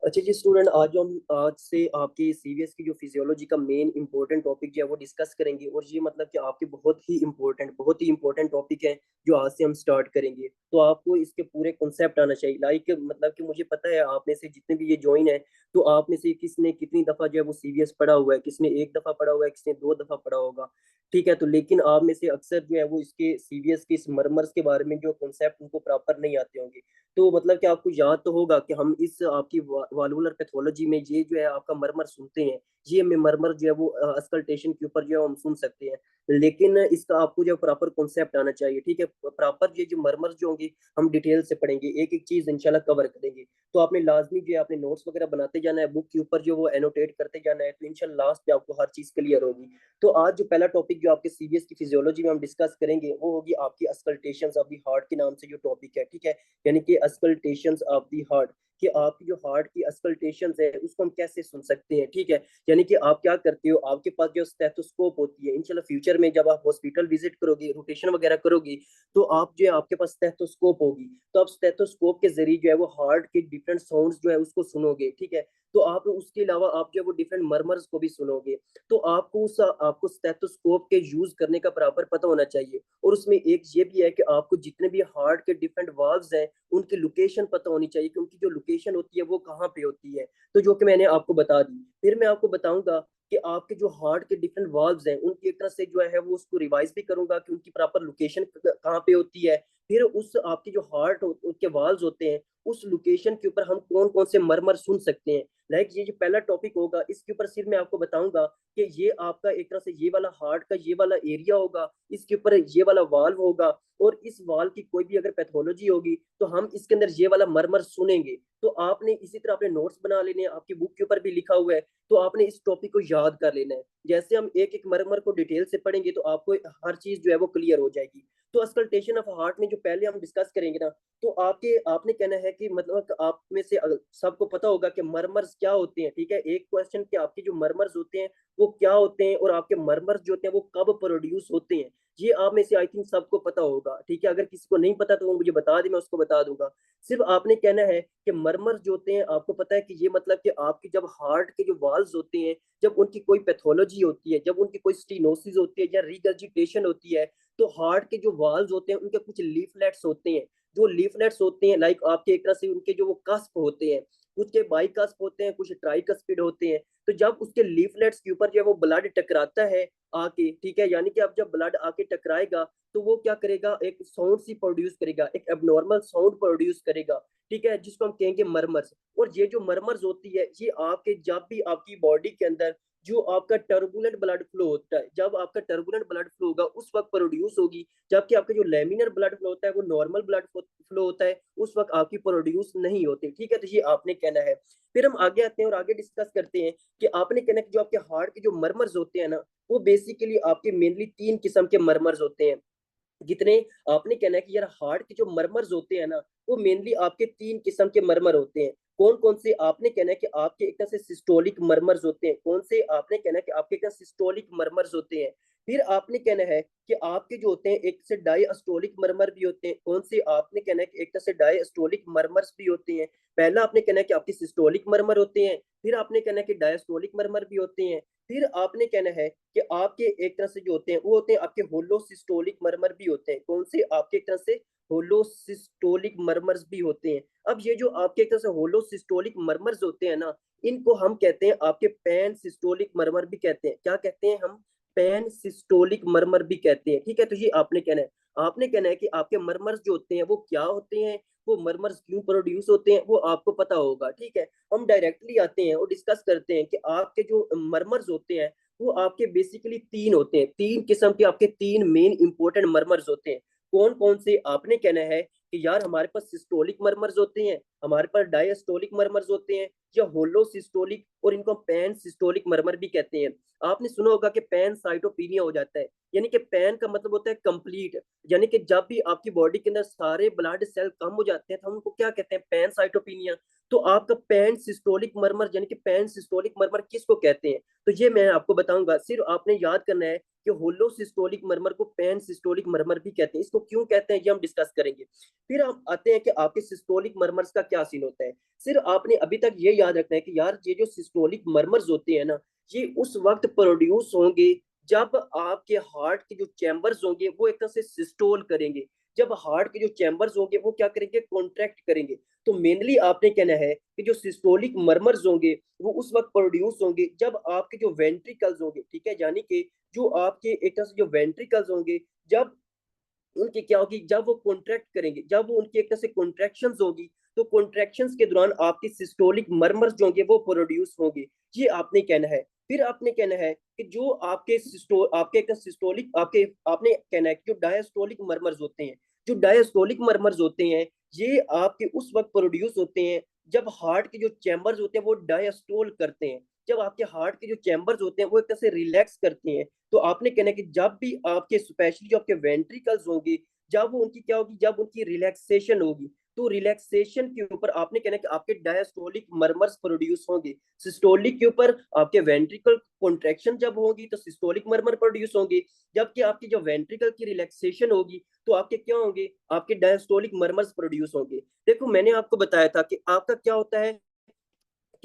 अच्छा जी स्टूडेंट, आज से आपकी सीवीएस की जो फिजियोलॉजी का मेन इंपॉर्टेंट टॉपिक जो है वो डिस्कस करेंगे। और ये मतलब कि आपके बहुत ही इंपॉर्टेंट टॉपिक है जो आज से हम स्टार्ट करेंगे। तो आपको इसके पूरे कॉन्सेप्ट आना चाहिए। लाइक मतलब कि मुझे पता है आप में से जितने भी ये ज्वाइन है, तो आप में से किसने कितनी दफा जो है वो सीवीएस पढ़ा हुआ है, किसने एक दफा पढ़ा हुआ है, किसने दो दफा पढ़ा होगा। ठीक है, तो लेकिन आप में से अक्सर जो है वो इसके सीवीएस के इस मरमर्स के बारे में जो कॉन्सेप्ट उनको प्रॉपर नहीं आते होंगे। तो मतलब कि आपको याद तो होगा कि हम इस आपकी वाल्वुलर पैथोलॉजी में ये जो है आपका मरमर सुनते हैं। ये में मरमर जो है वो अस्कल्टेशन के ऊपर जो है हम सुन सकते हैं। लेकिन इसका आपको जो प्रॉपर कॉन्सेप्ट आना चाहिए। ठीक है, प्रॉपर ये जो मरमर जो होंगे हम डिटेल से पढ़ेंगे, एक एक चीज इंशाल्लाह कवर करेंगे। तो आपने लाजमी जो है अपने नोट्स वगैरह बनाते जाना है, बुक के ऊपर जो वो एनोटेट करते जाना है, तो इंशाल्लाह लास्ट पे आपको हर चीज क्लियर होगी। तो आज जो पहला टॉपिक जो आपके सीवीएस की फिजियोलॉजी में हम डिस्कस करेंगे वो होगी आपकी अस्कल्टेशंस ऑफ द हार्ट के नाम से जो टॉपिक है। ठीक है, यानी कि अस्कल्टेशंस ऑफ द हार्ट, कि आपकी जो हार्ट की अस्कल्टेशंस है उसको हम कैसे सुन सकते हैं। ठीक है, यानी कि आप क्या करते हो, आपके पास जो स्टेथोस्कोप होती है, इंशाल्लाह फ्यूचर में जब आप हॉस्पिटल विजिट करोगे, रोटेशन वगैरह करोगे, तो आप जो है आपके पास स्टेथोस्कोप होगी। तो आप स्टेथोस्कोप के जरिए जो है वो हार्ट के डिफरेंट साउंड्स जो है उसको सुनोगे। ठीक है, तो आप उसके अलावा आप जो है वो डिफरेंट मरमर्स को भी सुनोगे। तो आपको स्टेथोस्कोप के यूज करने का बराबर पता होना चाहिए। और उसमें एक ये भी है कि आपको जितने भी हार्ट के डिफरेंट वाल्व्स हैं उनकी लोकेशन पता होनी चाहिए, क्योंकि जो लोकेशन होती है वो कहाँ पे होती है। तो जो कि मैंने आपको बता दी, फिर मैं आपको बताऊंगा कि आपके जो हार्ट के डिफरेंट वाल्व्स हैं उनकी एक तरह से जो है वो उसको रिवाइज भी करूंगा कि उनकी प्रॉपर लोकेशन कहाँ पे होती है। फिर उस आपके जो के वाल्व्स होते हैं उस लोकेशन के ऊपर हम कौन कौन से मरमर सुन सकते हैं। लाइक ये जो पहला टॉपिक होगा इसके ऊपर सिर्फ मैं आपको बताऊंगा कि ये आपका एक तरह से ये वाला हार्ट का ये वाला एरिया होगा, इसके ऊपर ये वाला वाल्व होगा, और इस वाल की कोई भी अगर पैथोलॉजी होगी तो हम इसके अंदर ये वाला मरमर सुनेंगे। तो आपने इसी तरह अपने नोट्स बना लेने हैं, आपकी बुक के ऊपर भी लिखा हुआ है, तो आपने इस टॉपिक को याद कर लेना है। जैसे हम एक एक मरमर को डिटेल से पढ़ेंगे तो आपको हर चीज जो है वो क्लियर हो जाएगी। तो अस्कल्टेशन ऑफ हार्ट में जो पहले हम डिस्कस करेंगे ना, तो आपने कहना है कि मतलब आप में से सबको पता होगा कि मरमर्स क्या होते हैं। ठीक है, एक क्वेश्चन कि आपके जो मरमर्स होते हैं वो क्या होते हैं, और आपके मरमर्स जो होते हैं वो कब प्रोड्यूस होते हैं, ये आप में से आई थिंक सबको पता होगा। ठीक है, अगर किसी को नहीं पता तो वो मुझे बता दे, मैं उसको बता दूंगा। सिर्फ आपने कहना है कि मरमर जो होते हैं आपको पता है कि ये मतलब कि आपकी जब हार्ट के जो वाल्व्स होते हैं, जब उनकी कोई पैथोलॉजी होती है, जब उनकी कोई स्टीनोसिस होती है या रिगर्जिटेशन होती है, तो हार्ट के जो वाल्व्स होते हैं उनके कुछ लीफलेट्स होते हैं। जो लीफलेट्स होते हैं लाइक आपके एक तरह से उनके जो वो कस्प होते हैं, कुछ के बाई कस्प होते हैं, कुछ ट्राई कस्पिड होते हैं। तो जब उसके लीफलेट्स के ऊपर जो है वो ब्लड टकराता है आके, ठीक है, यानी कि अब जब ब्लड आके टकराएगा तो वो क्या करेगा, एक साउंड सी प्रोड्यूस करेगा, एक एबनॉर्मल साउंड प्रोड्यूस करेगा। ठीक है, जिसको हम कहेंगे मरमर्स। और ये जो मरमर्स होती है ये आपके जब भी आपकी बॉडी के अंदर जो आपका टर्बुलेंट ब्लड फ्लो होता है, जब आपका टर्बुलेंट ब्लड फ्लो होगा उस वक्त प्रोड्यूस होगी। जबकि आपका जो लेमिनर ब्लड फ्लो होता है वो नॉर्मल ब्लड फ्लो होता है, उस वक्त आपकी प्रोड्यूस नहीं होती। ठीक है, तो ये आपने कहना है। फिर हम आगे आते हैं और आगे डिस्कस करते हैं कि आपने कहना है कि जो आपके हार्ट के जो मरमर्स होते हैं ना, वो बेसिकली आपके मेनली तीन किस्म के मरमर्स होते हैं। जितने आपने कहना है कि यार हार्ट के जो मरमर्स होते हैं ना, वो मेनली आपके तीन किस्म के मरमर होते हैं। कौन कौन से, आपने कहना है कि आपके एक तरह से सिस्टोलिक मरमर्स होते हैं। कौन से, आपने कहना है कि आपके एक तरह सिस्टोलिक मरमर्स होते हैं। फिर आपने कहना है कि आपके जो होते हैं एक से डायस्टोलिक मरमर भी होते हैं। कौन से, आपने कहना है कि एक तरह से डायस्टोलिक मरमर्स भी होते हैं। पहला आपने कहना है कि आपके सिस्टोलिक मरमर होते हैं, फिर आपने कहना है कि डायस्टोलिक मरमर भी होते हैं, फिर आपने कहना है कि आपके एक तरह से जो होते हैं वो होते हैं आपके होलोसिस्टोलिक मरमर भी होते हैं। कौन से, आपके एक तरह से होलोसिस्टोलिक मरमर्स भी होते हैं। अब ये जो आपके एक तरह से होलोसिस्टोलिक मरमर्स होते हैं ना, इनको हम कहते हैं आपके पैन सिस्टोलिक मरमर भी कहते हैं। क्या कहते हैं हम, पैन सिस्टोलिक मरमर भी कहते हैं। ठीक है, तो ये आपने कहना है। आपने कहना है कि आपके मरमर्स जो होते हैं वो क्या होते हैं, वो मरमर्स क्यों प्रोड्यूस होते हैं, वो आपको पता होगा। ठीक है, हम डायरेक्टली आते हैं और डिस्कस करते हैं कि आपके जो मरमर्स होते हैं वो आपके बेसिकली तीन होते हैं। तीन किस्म के आपके तीन मेन इंपॉर्टेंट मरमर्स होते हैं। कौन कौन से, आपने कहना है कि यार हमारे पास सिस्टोलिक मरमर्स होते हैं, हमारे पास डायस्टोलिक मरमर्स होते हैं, या होलो सिस्टोलिक, और इनको पैन सिस्टोलिक मरमर भी कहते हैं। आपने सुना होगा कि पैन साइटोपिनिया हो जाता है, यानी कि पैन का मतलब होता है कंप्लीट, यानी कि जब भी आपकी बॉडी के अंदर सारे ब्लड सेल कम हो जाते हैं तो हम उनको क्या कहते हैं, पैन साइटोपिनिया। तो आपका पैन सिस्टोलिक मरमर, यानी कि पैन सिस्टोलिक मरमर किसको कहते हैं, तो ये मैं आपको बताऊंगा। सिर्फ आपने याद करना है कि होलो सिस्टोलिक मरमर को पैन सिस्टोलिक मरमर भी कहते हैं। इसको क्यों कहते हैं ये हम डिस्कस करेंगे। फिर हम आते हैं कि आपके सिस्टोलिक मरमर्स का क्या सीन होता है। सिर्फ आपने अभी तक ये याद रखना है कि यार ये जो सिस्टोलिक मरमर्स होते हैं ना, ये उस वक्त प्रोड्यूस होंगे जब आपके हार्ट के जो चैम्बर्स होंगे वो एक तरह से सिस्टोल करेंगे। जब हार्ट के जो चैम्बर्स होंगे वो क्या करेंगे, कॉन्ट्रैक्ट करेंगे। तो मेनली आपने कहना है कि जो सिस्टोलिक मरमर्स होंगे वो उस वक्त प्रोड्यूस होंगे जब आपके जो वेंट्रिकल्स होंगे, ठीक है, यानी कि जो आपके एक तरह से जो वेंट्रिकल्स होंगे, जब उनकी क्या होगी, जब वो कॉन्ट्रैक्ट करेंगे, जब वो उनकी एक तरह से कॉन्ट्रैक्शंस होगी, तो कॉन्ट्रैक्शंस के दौरान आपकी सिस्टोलिक मरमर्स जो होंगे वो प्रोड्यूस होंगे। ये आपने कहना है। फिर आपने कहना है कि जो आपके एक सिस्टोलिक आपके आपने कहना है कि जो डायस्टोलिक मरमर्स होते हैं, जो डायस्टोलिक मरमर्स होते हैं, ये आपके उस वक्त प्रोड्यूस होते हैं जब हार्ट के जो चैम्बर्स होते हैं वो डायस्टोल करते हैं। जब आपके हार्ट के जो चैम्बर्स होते हैं वो एक तरह से रिलैक्स करते हैं। तो आपने कहना है कि जब भी आपके स्पेशली जो आपके वेंट्रिकल्स होंगे, जब वो उनकी क्या होगी, जब उनकी रिलैक्सेशन होगी, तो रिलैक्सेशन के ऊपर आपने कहना है कि आपके डायस्टोलिक मरमर्स प्रोड्यूस होंगे। सिस्टोलिक के ऊपर आपके वेंट्रिकल कॉन्ट्रैक्शन जब होगी तो सिस्टोलिक मरमर प्रोड्यूस होंगे। जबकि आपकी जो वेंट्रिकल की रिलैक्सेशन होगी तो आपके क्या होंगे, आपके डायस्टोलिक मरमर्स प्रोड्यूस होंगे। देखो मैंने आपको बताया था कि आपका क्या होता है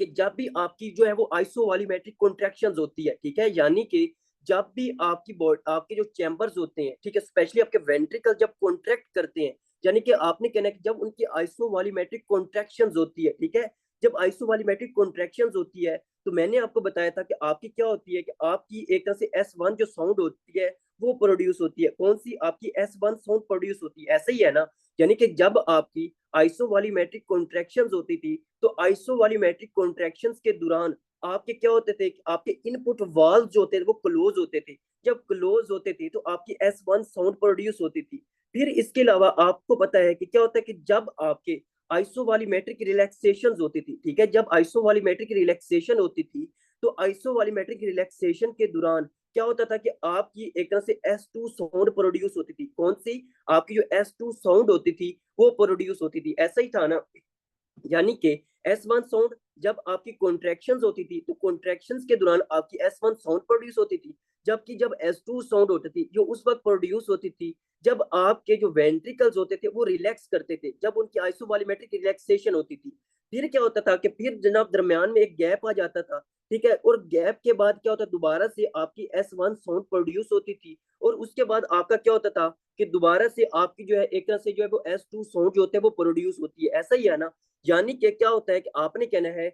कि जब भी आपकी जो है वो आइसोवॉल्यूमेट्रिक कॉन्ट्रैक्शंस होती है, ठीक है, यानी कि जब भी आपकी बॉडी आपके जो चैम्बर्स होते हैं, ठीक है, स्पेशली आपके वेंट्रिकल जब कॉन्ट्रैक्ट करते हैं, यानी कि आपने कहना है कि जब उनकी आइसोवॉल्यूमेट्रिक कॉन्ट्रैक्शंस होती है, ठीक है, जब आइसोवॉल्यूमेट्रिक कॉन्ट्रैक्शंस होती है तो मैंने आपको बताया था कि आपकी क्या होती है कि आपकी एक तरह से S1 जो साउंड होती है वो प्रोड्यूस होती है। कौन सी, आपकी S1 साउंड प्रोड्यूस होती है, ऐसा ही है ना। यानी कि जब आपकी आइसोवॉल्यूमेट्रिक कॉन्ट्रैक्शंस होती थी तो आइसोवॉल्यूमेट्रिक कॉन्ट्रैक्शंस के दौरान आपके क्या होते थे, आपके इनपुट वाल्व जो होते थे वो क्लोज होते थे। जब क्लोज होते थे तो आपकी S1 साउंड प्रोड्यूस होती थी। फिर इसके अलावा आपको पता है कि क्या होता है कि जब आपके आइसोवॉल्यूमेट्रिक रिलैक्सेशन होती थी, ठीक है, जब आइसोवॉल्यूमेट्रिक रिलैक्सेशन होती थी तो आइसोवॉल्यूमेट्रिक रिलैक्सेशन के दौरान क्या होता था कि आपकी एक तरह से S2 साउंड प्रोड्यूस होती थी। कौन सी, आपकी जो S2 साउंड होती थी वो प्रोड्यूस होती थी। ऐसा ही था ना। यानी कि S1 साउंड जब आपकी कॉन्ट्रैक्शंस होती थी तो कॉन्ट्रैक्शंस के दौरान आपकी S1 साउंड प्रोड्यूस होती थी। जबकि जब S2 साउंड होती थी जो उस वक्त प्रोड्यूस होती थी जब आपके जो वेंट्रिकल्स होते थे वो रिलैक्स करते थे, जब उनकी आइसोवॉल्यूमेट्रिक रिलैक्सेशन होती थी। फिर क्या होता था कि फिर जनाब दरमियान में एक गैप आ जाता था, ठीक है, और गैप के बाद क्या होता, दोबारा से आपकी S1 साउंड प्रोड्यूस होती थी और उसके बाद आपका क्या होता था कि दोबारा से आपकी जो है एक तरह से जो है वो S2 साउंड जो होते हैं वो प्रोड्यूस होती है। ऐसा ही है ना। यानी कि क्या होता है कि आपने कहना है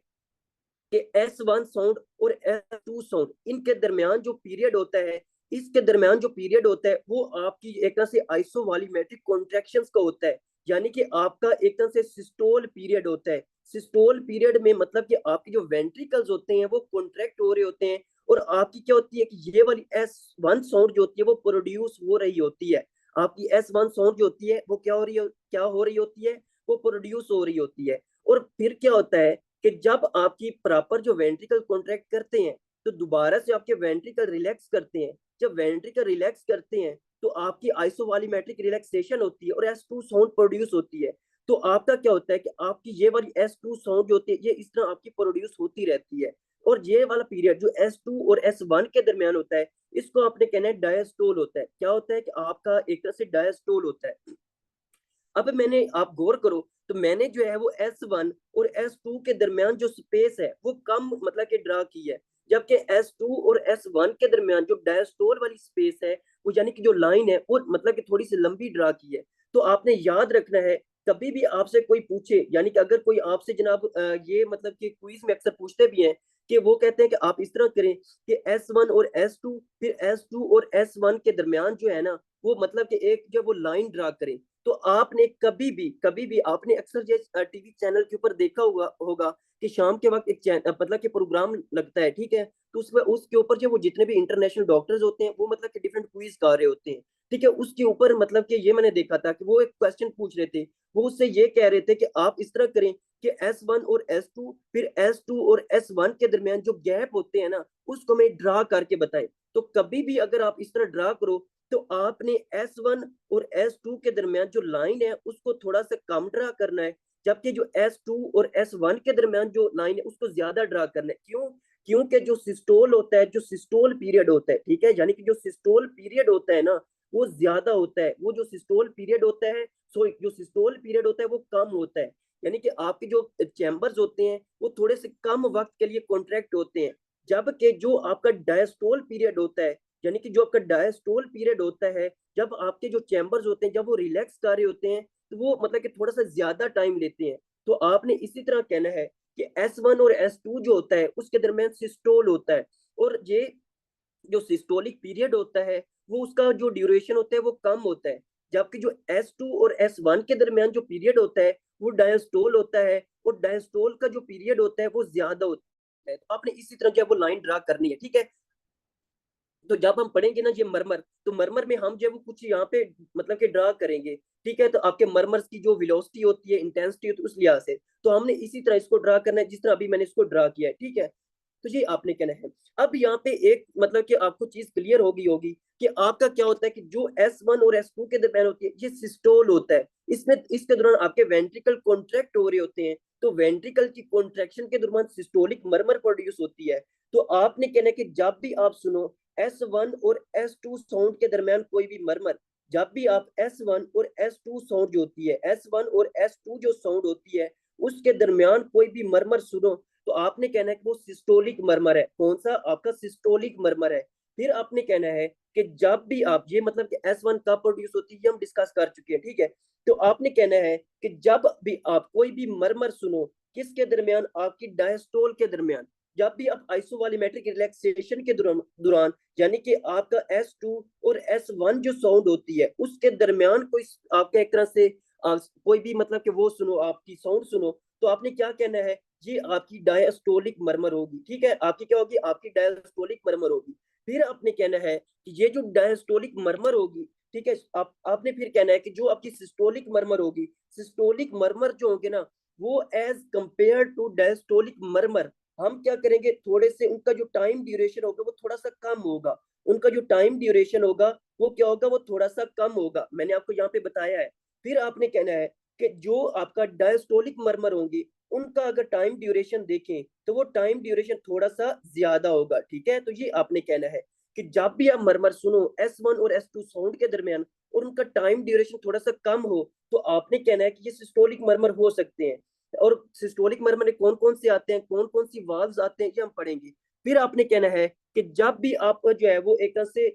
कि S1 साउंड और S2 साउंड इनके दरमियान जो पीरियड होता है, इसके दरमियान जो पीरियड होता है वो आपकी एक तरह से आइसोवॉल्यूमेट्रिक कॉन्ट्रैक्शंस का होता है। यानी कि आपका एक तरह से सिस्टोल पीरियड होता है। सिस्टोल पीरियड में मतलब कि आपके जो वेंट्रिकल्स होते हैं वो कॉन्ट्रैक्ट हो रहे होते हैं और आपकी क्या होती है कि ये वाली S1 साउंड जो होती है वो प्रोड्यूस हो रही होती है। आपकी S1 साउंड जो होती है वो क्या हो रही होती है, वो प्रोड्यूस हो रही होती है। और फिर क्या होता है कि जब आपकी प्रॉपर जो वेंट्रिकल कॉन्ट्रैक्ट करते हैं तो दोबारा से आपके वेंट्रिकल रिलैक्स करते हैं। जब वेंट्रिकल रिलैक्स करते हैं तो आपकी आइसोवॉल्यूमेट्रिक रिलैक्सेशन होती है और S2 साउंड प्रोड्यूस होती है। तो आपका क्या होता है कि आपकी ये वाली S2 साउंड जो होती है ये इस तरह आपकी प्रोड्यूस होती रहती है। और ये वाला पीरियड जो S2 और S1 के दरमियान होता है इसको आपने कहना है डायस्टोल होता है। क्या होता है कि आपका एक तरह से डायस्टोल होता है। अब मैंने, आप गौर करो, तो मैंने जो है वो S1 और S2 के दरमियान जो स्पेस है वो कम मतलब कि ड्रा की है। जबकि S2 और S1 के दरमियान जो डायस्टोल वाली स्पेस है वो यानी कि जो लाइन है वो मतलब कि थोड़ी सी लंबी ड्रा की है। तो आपने याद रखना है, कभी भी आपसे कोई पूछे, यानी कि अगर कोई आपसे जनाब ये मतलब कि क्विज में अक्सर पूछते भी हैं कि वो कहते हैं कि आप इस तरह करें कि S1 और S2 फिर S2 और S1 के दरमियान जो है ना वो मतलब कि एक जो वो लाइन ड्रा करें। तो आपने कभी भी आपने अक्सर ये टीवी चैनल के ऊपर देखा होगा कि शाम के वक्त एक मतलब कि प्रोग्राम लगता है, ठीक है, तो उसमें उसके ऊपर जो वो जितने भी इंटरनेशनल डॉक्टर्स होते हैं वो मतलब कि डिफरेंट क्विज कर रहे होते हैं, ठीक है, उसके ऊपर मतलब कि ये मैंने देखा था कि वो एक क्वेश्चन पूछ रहे थे। वो उससे ये कह रहे थे कि आप इस तरह करें कि S1 और S2 फिर S2 और S1 के दरमियान जो गैप होते हैं ना उसको मैं ड्रा करके बताएं। तो कभी भी अगर आप इस तरह ड्रा करो तो आपने S1 और S2 के दरमियान जो लाइन है उसको थोड़ा सा कम ड्रा करना है। जबकि जो S2 और S1 के दरमियान जो लाइन है उसको ज्यादा ड्रा करना है। क्यों? क्योंकि जो सिस्टोल होता है, जो सिस्टोल पीरियड होता है, ठीक है, यानी कि जो सिस्टोल पीरियड होता है ना वो ज्यादा होता है। वो जो सिस्टोल पीरियड होता है, जो सिस्टोल पीरियड होता है वो कम होता है। यानी कि आपके जो चैम्बर्स होते हैं वो थोड़े से कम वक्त के लिए कॉन्ट्रैक्ट होते हैं, जबकि जो आपका डायस्टोल पीरियड होता है, यानी कि जो आपका डायस्टोल पीरियड होता है, जब आपके जो चैम्बर्स होते हैं जब वो रिलैक्स कर रहे होते हैं तो वो मतलब कि थोड़ा सा ज्यादा टाइम लेते हैं। तो आपने इसी तरह कहना है कि S1 और S2 जो होता है उसके दरमियान सिस्टोल होता है, और ये जो सिस्टोलिक पीरियड होता है वो उसका जो ड्यूरेशन होता है वो कम होता है, जबकि जो S2 और S1 के दरमियान जो पीरियड होता है वो डायस्टोल होता है, और डायस्टोल का जो पीरियड होता है वो ज्यादा होता है। तो आपने इसी तरह जो है वो लाइन ड्रा करनी है, ठीक है। तो जब हम पढ़ेंगे ना ये मरमर, तो मरमर में हम जो है वो कुछ यहाँ पे मतलब कि ड्रा करेंगे, ठीक है। तो आपके मरमर्स की जो वेलोसिटी होती है, इंटेंसिटी होती है, उस लिहाज से तो हमने इसी तरह इसको ड्रा करना है जिस तरह अभी मैंने इसको ड्रा किया है, ठीक है। तो ये आपने कहना है। अब यहाँ पे एक मतलब कि आपको चीज क्लियर होगी कि आपका क्या होता है कि जो S1 और S2 के दरमियान होती है ये सिस्टोल होता है। इसमें इसके दौरान आपके वेंट्रिकल कॉन्ट्रैक्ट हो रहे होते हैं, तो वेंट्रिकल की कॉन्ट्रैक्शन के दौरान सिस्टोलिक मरमर प्रोड्यूस होती है। तो आपने कहना है कि जब भी आप सुनो S1 और S2 साउंड के दरमियान कोई भी मरमर, जब भी आप S1 और S2 साउंड जो होती है, S1 और S2 जो साउंड होती है उसके दरमियान कोई भी मरमर सुनो, तो आपने कहना है कि वो सिस्टोलिक मरमर है। कौन सा? आपका सिस्टोलिक मरमर है। फिर आपने कहना है कि जब भी आप ये मतलब कि S1 कब प्रोड्यूस होती है ये हम डिस्कस कर चुके हैं, ठीक है। तो आपने कहना है कि जब भी आप कोई भी मरमर सुनो, किसके दरमियान? आपकी डायस्टोल के दरमियान। जब भी आप आइसोवॉल्यूमेट्रिक रिलैक्सेशन के दौरान यानी कि आपका S2 और S1 जो साउंड होती है उसके दरमियान कोई आपका एक तरह से कोई भी मतलब कि वो सुनो, आपकी साउंड सुनो, तो आपने क्या कहना है? ये आपकी डायस्टोलिक मरमर होगी, ठीक है। आपकी क्या होगी? आपकी डायस्टोलिक मरमर होगी। फिर आपने कहना है कि ये जो डायस्टोलिक मरमर होगी, ठीक है, आपने फिर कहना है कि जो आपकी सिस्टोलिक मरमर होगी, सिस्टोलिक मरमर जो होंगे ना वो एज कंपेयर टू डायस्टोलिक मरमर, हम क्या करेंगे? थोड़े से उनका जो टाइम ड्यूरेशन होगा वो थोड़ा सा कम होगा। उनका जो टाइम ड्यूरेशन होगा वो क्या होगा? वो थोड़ा सा कम होगा, मैंने आपको यहाँ पे बताया है। फिर आपने कहना है कि जो आपका डायस्टोलिक मरमर होंगे उनका अगर टाइम ड्यूरेशन देखें तो वो टाइम ड्यूरेशन थोड़ा सा ज्यादा होगा, ठीक है। तो ये आपने कहना है कि जब भी आप मरमर सुनो S1 और S2 साउंड के दरमियान और उनका टाइम ड्यूरेशन थोड़ा सा कम हो, तो आपने कहना है कि ये सिस्टोलिक मरमर हो सकते हैं। और सिस्टोलिक मरमर में कौन कौन से आते हैं, कौन कौन सी वाल्व्स आते हैं, ये हम पढ़ेंगे। फिर आपने कहना है कि जब भी आप जो है वो एक तरह से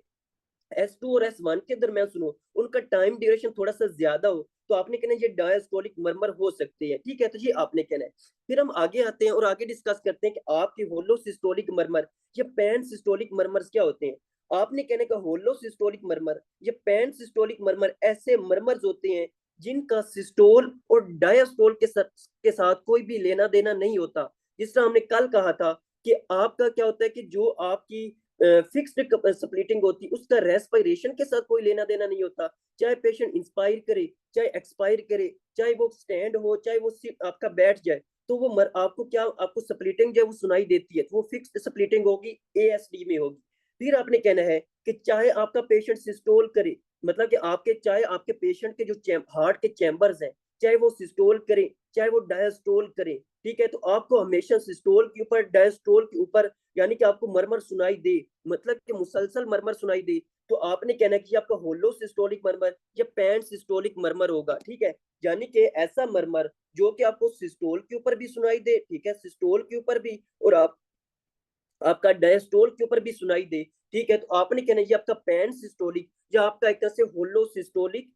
S2 और S1 के दरमियान सुनो, उनका टाइम ड्यूरेशन थोड़ा सा ज्यादा हो, तो आपने कहना है ये डायस्टोलिक मरमर हो सकते हैं, ठीक है। तो ये आपने कहना है। फिर हम आगे आते हैं और आगे डिस्कस करते हैं कि आपके होलो सिस्टोलिक मरमर या पैन सिस्टोलिक मरमर क्या होते हैं। आपने कहने का होलो सिस्टोलिक मरमर या पैन सिस्टोलिक मरमर ऐसे मरमर्स होते हैं जिनका सिस्टोल और डायस्टोल के साथ कोई भी लेना देना नहीं होता। जिस तरह हमने कल कहा था कि आपका क्या होता है कि जो आपकी फिक्स्ड स्प्लिटिंग होती है उसका रेस्पिरेशन के साथ कोई लेना देना नहीं होता। चाहे पेशेंट इंस्पायर करे, चाहे एक्सपायर करे, चाहे वो स्टैंड हो, चाहे वो आपका बैठ जाए, तो वो आपको क्या, आपको स्प्लिटिंग जो है वो सुनाई देती है, तो वो फिक्स्ड स्प्लिटिंग होगी, ASD में होगी। फिर आपने कहना है कि चाहे आपका पेशेंट सिस्टोल करे, मतलब कि आपके चाहे आपके पेशेंट के जो हार्ट के चैम्बर्स हैं, चाहे वो सिस्टोल करे चाहे वो डायस्टोल करे, ठीक है, तो आपको हमेशा सिस्टोल के ऊपर डायस्टोल के ऊपर यानी कि आपको मरमर सुनाई दे, मतलब कि मुसलसल मरमर सुनाई दे, तो आपने कहना है कि आपका होलो सिस्टोलिक मरमर या पैन सिस्टोलिक मरमर होगा, ठीक है। यानी कि ऐसा मरमर जो कि आपको सिस्टोल के ऊपर भी सुनाई दे, ठीक है, सिस्टोल के ऊपर भी, और आपका डायस्टोल के ऊपर भी सुनाई दे, ठीक है। तो आपने कहना है ये आपका पैन सिस्टोलिक या आपका एक तरह से होलो सिस्टोलिक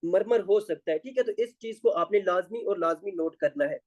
मरमर हो सकता है, ठीक है। तो इस चीज को आपने लाजमी और लाजमी नोट करना है।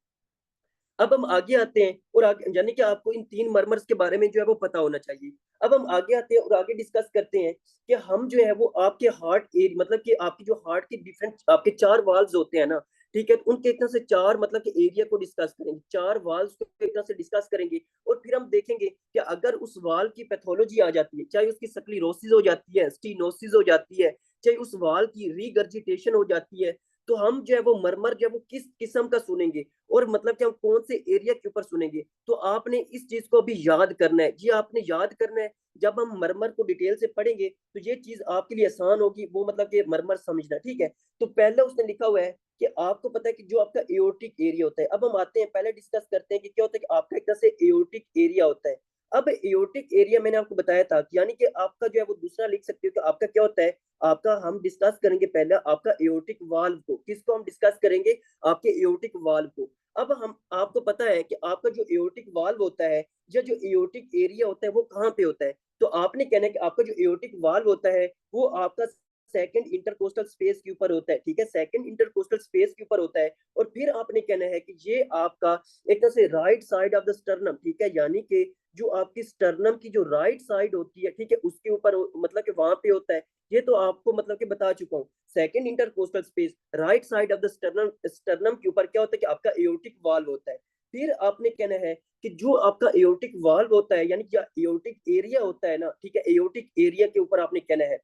अब हम आगे आते हैं और आगे यानी कि आपको इन तीन मरमर्स के बारे में जो है वो पता होना चाहिए। अब हम आगे आते हैं और आगे डिस्कस करते हैं कि हम जो है वो आपके हार्ट एरिया मतलब कि आपकी जो हार्ट के डिफरेंट आपके चार वाल्व्स होते हैं ना, ठीक है, तो उनके एक तरह से चार मतलब कि एरिया को डिस्कस करेंगे, चार वाल्व्स को एक तरह से डिस्कस करेंगे, और फिर हम देखेंगे कि अगर उस वाल्व की पैथोलॉजी आ जाती है, चाहे उसकी स्क्लेरोसिस हो जाती है, स्टीनोसिस हो जाती है, चाहे उस वाल्व की रीगर्जिटेशन हो जाती है, तो हम जो है वो मरमर जो है वो किस किस्म का सुनेंगे और मतलब कि हम कौन से एरिया के ऊपर सुनेंगे। तो आपने इस चीज को भी याद करना है, ये आपने याद करना है। जब हम मरमर को डिटेल से पढ़ेंगे तो ये चीज आपके लिए आसान होगी, वो मतलब कि मरमर समझना, ठीक है। तो पहले उसने लिखा हुआ है कि आपको पता है कि जो आपका एओर्टिक एरिया होता है। अब हम आते हैं, पहले डिस्कस करते हैं कि क्या होता है कि आपका एक तरह से एओर्टिक एरिया होता है। अब एओर्टिक एरिया मैंने आपको बताया था कि यानी कि आपका जो है वो दूसरा लिख सकते हो कि आपका क्या होता है, आपका हम डिस्कस करेंगे पहले आपका एओर्टिक वाल्व को, किसको हम डिस्कस करेंगे, आपके एओर्टिक वाल्व को। अब हम आपको पता है कि आपका जो एओर्टिक वाल्व होता है या जो एओर्टिक एरिया होता है वो कहाँ पे होता है, तो आपने कहना है कि आपका जो एओर्टिक वाल्व होता है वो आपका सेकंड इंटरकोस्टल स्पेस के ऊपर होता है, ठीक है, सेकंड इंटरकोस्टल स्पेस के ऊपर होता है। और फिर आपने कहना है कि ये आपका एक तरह से right side of the sternum, ठीक है, यानी कि जो आपकी स्टर्नम की जो राइट साइड होती है, ठीक है, उसके ऊपर मतलब कि वहां पे होता है। ये तो आपको मतलब कि बता चुका हूँ, second intercostal space right side of the sternum, sternum के ऊपर क्या होता है कि आपका एओर्टिक वाल्व होता है। फिर आपने कहना है कि जो आपका एओर्टिक वाल्व होता है यानी कि एओर्टिक एरिया होता है ना, ठीक है, एओर्टिक एरिया के ऊपर आपने कहना है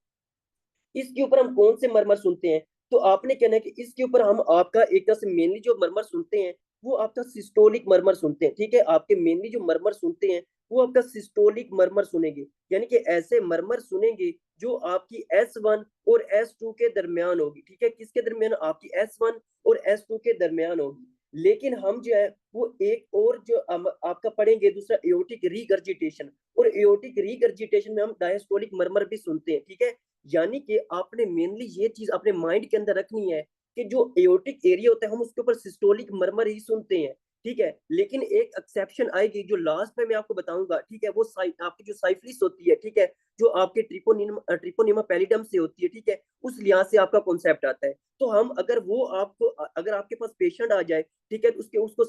इसके ऊपर हम कौन से मरमर सुनते हैं, तो आपने कहना है कि इसके ऊपर हम आपका एक तरह से मेनली जो मरमर सुनते हैं वो आपका सिस्टोलिक मरमर सुनते हैं, ठीक है, आपके मेनली जो मरमर सुनते हैं वो आपका सिस्टोलिक मरमर सुनेंगे, यानी कि ऐसे मरमर सुनेंगे जो आपकी S1 और S2 के दरमियान होगी, ठीक है, किसके दरमियान, आपकी S1 और S2 के दरमियान होगी। लेकिन हम जो है वो एक और जो आपका पढ़ेंगे दूसरा एओर्टिक रीगर्जिटेशन, और एओर्टिक रीगर्जिटेशन में हम डायस्टोलिक मरमर भी सुनते हैं, ठीक है। यानी कि आपने मेनली ये चीज अपने माइंड के अंदर रखनी है कि जो एओर्टिक एरिया होता है हम उसके ऊपर सिस्टोलिक मरमर ही सुनते हैं, ठीक है, लेकिन एक एक्सेप्शन आएगी जो लास्ट में मैं आपको बताऊंगा, ठीक है, वो आपकी जो साइफिलिस होती है, ठीक है, जो आपके ट्रिपोनिमा पैलिडम से होती है, ठीक है, उस लिहाज से आपका कॉन्सेप्ट आता है। तो हम अगर वो आपको अगर आपके पास पेशेंट आ जाए, ठीक है, तो उसके उसको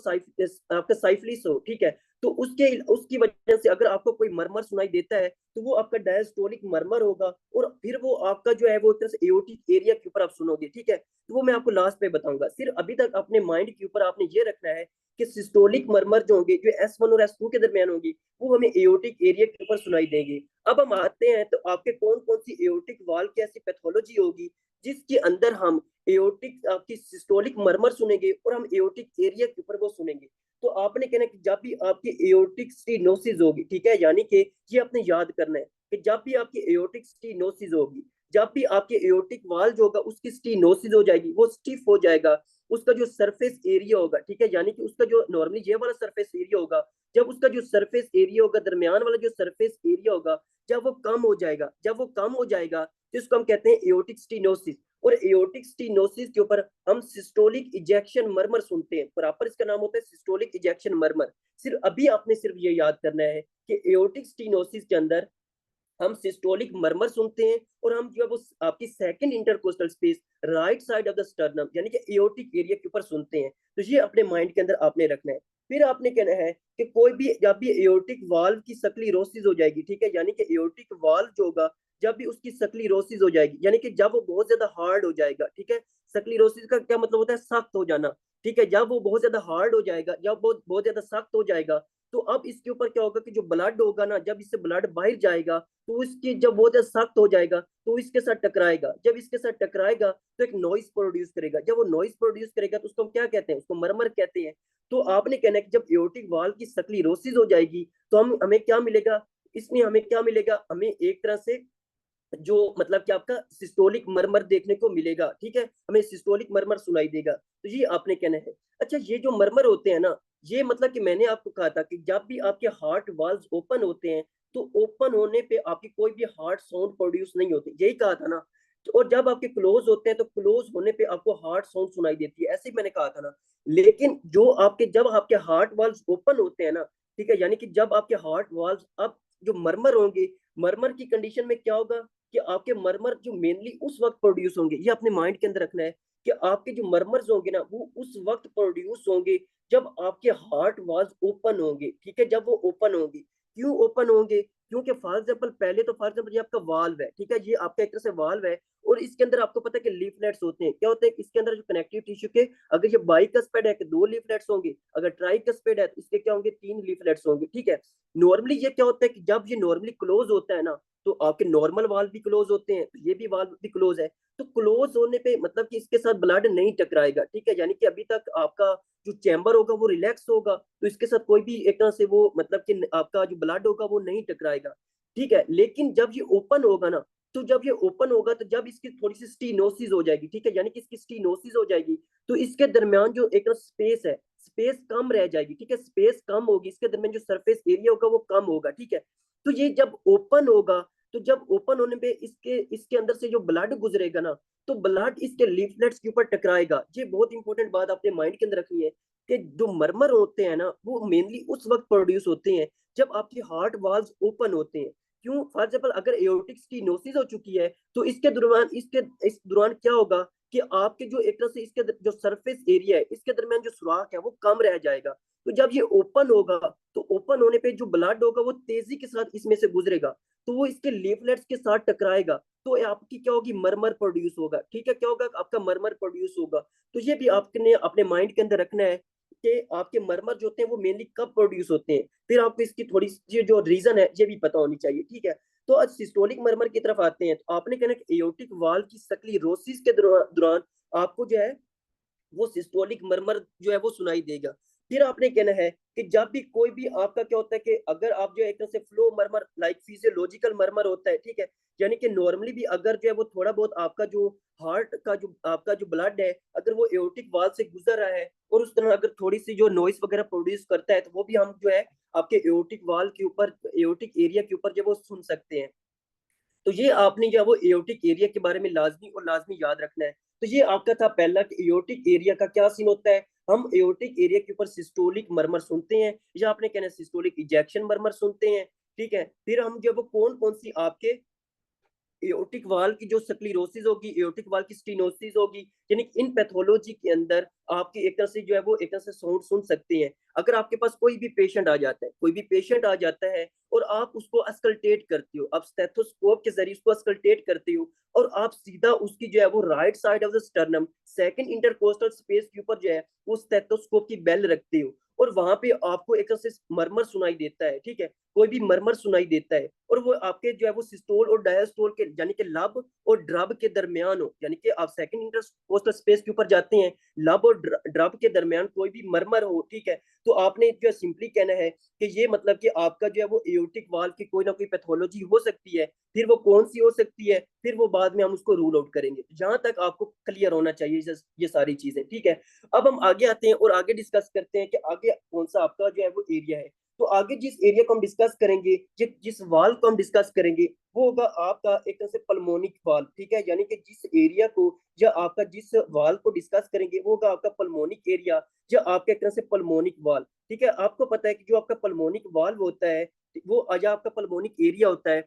आपका साइफिलिस हो, ठीक है, तो उसके उसकी वजह से अगर आपको कोई मरमर सुनाई देता है तो वो आपका डायस्टोलिक मरमर होगा, और फिर वो आपका जो है वो एक तरह से एओर्टिक एरिया के ऊपर आप सुनोगे, ठीक है, तो वो मैं आपको लास्ट में बताऊंगा। सिर्फ अभी तक अपने माइंड के ऊपर आपने ये रखना है कि सिस्टोलिक मरमर जो होंगे जो S1 और S2 के दरमियान होगी वो हमें एओर्टिक एरिया के ऊपर सुनाई देंगे। अब हम आते हैं तो आपके कौन कौन सी एओर्टिक वाल्व की ऐसी पैथोलॉजी होगी जिसके अंदर हम एओर्टिक आपकी सिस्टोलिक मरमर सुनेंगे और हम एओर्टिक एरिया के ऊपर वो सुनेंगे। तो आपने कहना कि जब भी आपकी एओर्टिक स्टेनोसिस होगी, ठीक है, यानी कि ये आपने याद करना है कि जब भी आपकी एओर्टिक स्टेनोसिस होगी, जब भी आपके एओर्टिक वाल्व जो होगा उसकी स्टेनोसिस हो जाएगी, वो स्टिफ हो जाएगा, उसका जो सरफेस एरिया होगा, ठीक है, यानी कि उसका जो नॉर्मली ये वाला सरफेस एरिया होगा, जब उसका जो सरफेस एरिया होगा दरमियान वाला जो सरफेस एरिया होगा जब वो कम हो जाएगा, जब वो कम हो जाएगा तो इसको हम कहते हैं एओर्टिक स्टेनोसिस। और एओर्टिक स्टेनोसिस के ऊपर हम सिस्टोलिक इजेक्शन मरमर सुनते हैं, प्रॉपर इसका नाम होता है सिस्टोलिक इजेक्शन मरमर। सिर्फ अभी आपने सिर्फ ये याद करना है कि एओर्टिक स्टेनोसिस के अंदर हम सिस्टोलिक मरमर सुनते हैं और हम जो है वो आपकी second intercostal space right side of the sternum यानी कि एओर्टिक एरिया के ऊपर सुनते हैं। तो ये अपने माइंड के अंदर आपने रखना है। फिर आपने कहना है कि कोई भी जब भी एओर्टिक वाल्व की सक्लीरोसिस हो जाएगी, ठीक है, यानी कि एओर्टिक वाल्व जो होगा जब भी उसकी सक्लीरोसिस हो जाएगी, यानी कि जब वो बहुत ज्यादा हार्ड हो जाएगा, ठीक है, सक्लीरोसिस का क्या मतलब होता है, सख्त हो जाना, ठीक है, जब वो बहुत ज्यादा हार्ड हो जाएगा, जब बहुत बहुत ज्यादा सख्त हो जाएगा, तो अब इसके ऊपर क्या होगा कि जो ब्लड होगा ना, जब इससे ब्लड बाहर जाएगा तो इसकी जब वो ज्यादा सख्त हो जाएगा तो इसके साथ टकराएगा, जब इसके साथ टकराएगा तो एक नॉइस प्रोड्यूस करेगा, जब वो नॉइस प्रोड्यूस करेगा तो उसको हम क्या कहते हैं, उसको मरमर कहते हैं। तो आपने कहना है कि जब एओर्टिक वाल्व की सक्लीरोसिस हो जाएगी तो हम हमें क्या मिलेगा, इसमें हमें क्या मिलेगा, हमें एक तरह से जो मतलब कि आपका सिस्टोलिक मरमर देखने को मिलेगा, ठीक है, हमें सिस्टोलिक मरमर सुनाई देगा। तो ये आपने कहना है। अच्छा, ये जो मरमर होते हैं ना, ये मतलब कि मैंने आपको कहा था कि जब भी आपके हार्ट वाल्व ओपन होते हैं तो ओपन होने पे आपकी कोई भी हार्ट साउंड प्रोड्यूस नहीं होती, यही कहा था ना। और जब आपके क्लोज होते हैं तो क्लोज होने पे आपको हार्ट साउंड सुनाई देती है, ऐसे ही मैंने कहा था ना। लेकिन जो आपके जब आपके हार्ट वाल्व ओपन होते हैं ना, ठीक है, यानी कि जब आपके हार्ट वाल्व अब जो मरमर होंगे, मरमर की कंडीशन में क्या होगा कि आपके मरमर जो मेनली उस वक्त प्रोड्यूस होंगे, ये अपने माइंड के अंदर रखना है कि आपके जो मरमर्स होंगे ना वो उस वक्त प्रोड्यूस होंगे जब आपके हार्ट वाल्व ओपन होंगे, ठीक है, जब वो ओपन होंगे। क्यों ओपन होंगे, क्योंकि फॉर एग्जाम्पल पहले तो फॉर एग्जाम्पल ये आपका वाल्व है, ठीक है, ये आपका एक तरह से वाल्व है और इसके अंदर आपको पता है कि लीफलेट्स होते हैं, क्या होते हैं इसके अंदर जो कनेक्टिव टिश्यू के, अगर ये बाइकस्पेड है कि 2 लीफलेट्स होंगे, अगर ट्राइकस्पेड है तो इसके क्या होंगे, 3 लीफलेट्स होंगे, ठीक है। नॉर्मली ये क्या होता है कि जब ये नॉर्मली क्लोज होता है ना तो आपके नॉर्मल वाल्व भी क्लोज होते हैं, तो ये भी वाल्व भी क्लोज है। तो क्लोज होने पे मतलब कि इसके साथ ब्लड नहीं टकराएगा, ठीक है, यानी कि अभी तक आपका जो चैम्बर होगा वो रिलैक्स होगा, तो इसके साथ कोई भी एक तरह से वो मतलब कि आपका जो ब्लड होगा वो नहीं टकराएगा, ठीक है। लेकिन जब ये ओपन होगा ना, तो जब ये ओपन होगा तो जब इसकी थोड़ी सी स्टीनोसिस हो जाएगी, ठीक है, यानी कि इसकी स्टीनोसिस हो जाएगी तो इसके दरमियान जो एक स्पेस है, स्पेस कम रह जाएगी, ठीक है, स्पेस कम होगी, इसके दरमियान जो सरफेस एरिया होगा वो कम होगा, ठीक है। तो ये जब ओपन होगा, तो जब ओपन होने पे इसके इसके अंदर से जो ब्लड गुजरेगा ना, तो ब्लड इसके लीफलेट्स के ऊपर टकराएगा। ये बहुत इंपॉर्टेंट बात अपने माइंड के अंदर रखनी है कि जो मरमर होते हैं ना, वो मेनली उस वक्त प्रोड्यूस होते हैं जब आपकी हार्ट वाल्व्स ओपन होते हैं। क्यों? फॉर एग्जाम्पल अगर एओर्टिक स्टेनोसिस हो चुकी है, तो इसके दौरान इस दौरान क्या होगा कि आपके जो एक तरह से इसके जो सरफेस एरिया है, इसके दरमियान जो सुराख है वो कम रह जाएगा। तो जब ये ओपन होगा, तो ओपन होने पे जो ब्लड होगा वो तेजी के साथ इसमें से गुजरेगा, तो वो इसके लीफलेट्स के साथ टकराएगा, तो आपकी क्या होगी, मरमर प्रोड्यूस होगा, ठीक है। क्या होगा? आपका मरमर प्रोड्यूस होगा। तो ये भी आपने अपने माइंड के अंदर रखना है कि आपके मरमर जो होते हैं वो मेनली कब प्रोड्यूस होते हैं। फिर आपको इसकी थोड़ी सी जो रीजन है ये भी पता होनी चाहिए, ठीक है। तो आज सिस्टोलिक मरमर की तरफ आते हैं। तो आपने कहना कि एओर्टिक वाल्व की स्क्लेरोसिस के दौरान आपको जो है वो सिस्टोलिक मरमर जो है वो सुनाई देगा। फिर आपने कहना है कि जब भी कोई भी आपका क्या होता है कि अगर आप जो है एक तरह से फ्लो मरमर लाइक फिजियोलॉजिकल मरमर होता है, ठीक है, यानी कि नॉर्मली भी अगर जो है वो थोड़ा बहुत आपका जो हार्ट का जो आपका जो ब्लड है, अगर वो एओर्टिक वाल्व से गुजर रहा है और उस तरह अगर थोड़ी सी जो नॉइस वगैरह प्रोड्यूस करता है, तो वो भी हम जो है आपके एओर्टिक वाल्व के ऊपर, एओर्टिक एरिया के ऊपर जो वो सुन सकते हैं। तो ये आपने जो है वो एओर्टिक एरिया के बारे में लाजमी और लाजमी याद रखना है। तो ये आपका था पहला कि एओर्टिक एरिया का क्या सीन होता है। हम एओर्टिक एरिया के ऊपर सिस्टोलिक मरमर सुनते हैं, या आपने कहना सिस्टोलिक इजेक्शन मरमर सुनते हैं, ठीक है। फिर हम जो वो कौन कौन सी आपके एओर्टिक वाल्व की जो स्क्लेरोसिस होगी, एओर्टिक वाल्व की स्टेनोसिस होगी, यानी इन पैथोलॉजी के अंदर आपकी एक तरह से जो है वो एक तरह से साउंड सुन सकते हैं। अगर आपके पास कोई भी पेशेंट आ जाता है, कोई भी पेशेंट आ जाता है और आप उसको अस्कल्टेट करते हो, आप स्टेथोस्कोप के जरिए उसको अस्कल्टेट करते हो, और आप सीधा उसकी जो है वो right side of the sternum second intercostal space के ऊपर जो है वो स्टेथोस्कोप की बेल रखते हो, और वहां पे आपको एक तरह से मरमर सुनाई देता है, ठीक है, कोई भी मरमर सुनाई देता है, और वो आपके जो है वो सिस्टोल और डायस्टोल के यानी कि लब और ड्रब के दरमियान हो, यानी कि आप सेकंड इंटरकोस्टल स्पेस के ऊपर जाते हैं, लब और ड्रब के दरमियान कोई भी मरमर हो, ठीक है, तो आपने जो है सिंपली कहना है कि ये मतलब कि आपका जो है वो एओर्टिक वाल्व की कोई ना कोई पैथोलॉजी हो सकती है। फिर वो कौन सी हो सकती है, फिर वो बाद में हम उसको रूल आउट करेंगे। जहां तक आपको क्लियर होना चाहिए ये सारी चीजें, ठीक है। अब हम आगे आते हैं और आगे डिस्कस करते हैं कि आगे कौन सा आपका जो है वो एरिया है। तो आगे जिस एरिया को हम डिस्कस करेंगे, जिस वाल्व को हम डिस्कस करेंगे, वो होगा आपका एक तरह से पल्मोनिक वाल्व, ठीक है, यानी कि जिस एरिया को या आपका जिस वाल्व को डिस्कस करेंगे वो होगा आपका पल्मोनिक एरिया, या आपके एक तरह से पल्मोनिक वाल्व, ठीक है। आपको पता है कि जो आपका पल्मोनिक वाल्व होता है, वो या आपका पल्मोनिक एरिया होता है,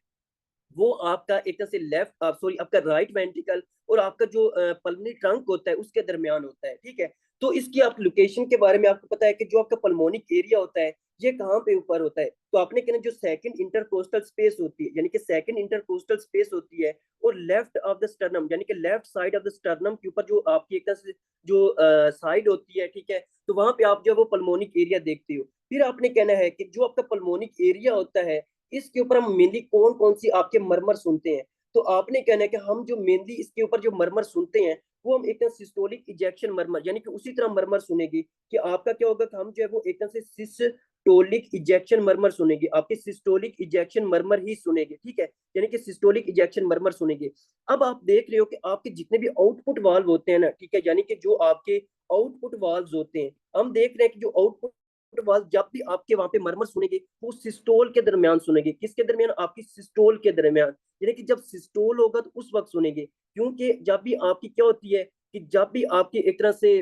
वो आपका एक तरह से लेफ्ट सॉरी आपका राइट वेंट्रिकल और आपका जो पल्मोनरी ट्रंक होता है उसके दरमियान होता है, ठीक है। तो इसकी आप लोकेशन के बारे में आपको पता है कि जो आपका पल्मोनिक एरिया होता है ये कहाँ पे ऊपर होता है। तो आपने कहना जो सेकंड इंटरकोस्टल स्पेस होती है, यानी कि सेकंड इंटरकोस्टल स्पेस होती है, और लेफ्ट ऑफ द स्टर्नम यानी कि left side of the sternum के ऊपर जो आपकी एक तरह से जो साइड होती है, ठीक है, तो वहां पे आप जो वो पल्मोनिक एरिया देखते हो। फिर आपने कहना है कि जो आपका पल्मोनिक एरिया होता है इसके ऊपर हम मेनली कौन कौन सी आपके मरमर सुनते हैं। तो आपने कहना है कि हम जो मेनली इसके ऊपर जो मरमर सुनते हैं वो हम एक तरह सिस्टोलिक इजेक्शन मरमर यानी कि उसी तरह मरमर सुनेगी कि आपका क्या होगा कि हम जो है वो एक तरह से सिस्टोलिक इजेक्शन मरमर सुनेगी, आपके सिस्टोलिक इजेक्शन मरमर ही सुनेगी, ठीक है, यानी कि सिस्टोलिक इजेक्शन मरमर सुनेगी। अब आप देख रहे हो कि आपके जितने भी आउटपुट वाल्व होते हैं ना, ठीक है, यानी कि जो आपके आउटपुट वाल्व होते हैं, हम देख रहे हैं कि जो आउटपुट वाल्व जब भी आपके वहां पे मरमर सुनेंगे वो सिस्टोल के दरमियान सुनेंगे। किसके दरमियान? आपकी सिस्टोल के दरमियान, यानी कि जब सिस्टोल होगा तो उस वक्त सुनेंगे। क्योंकि जब भी आपकी क्या होती है कि जब भी आपकी एक तरह से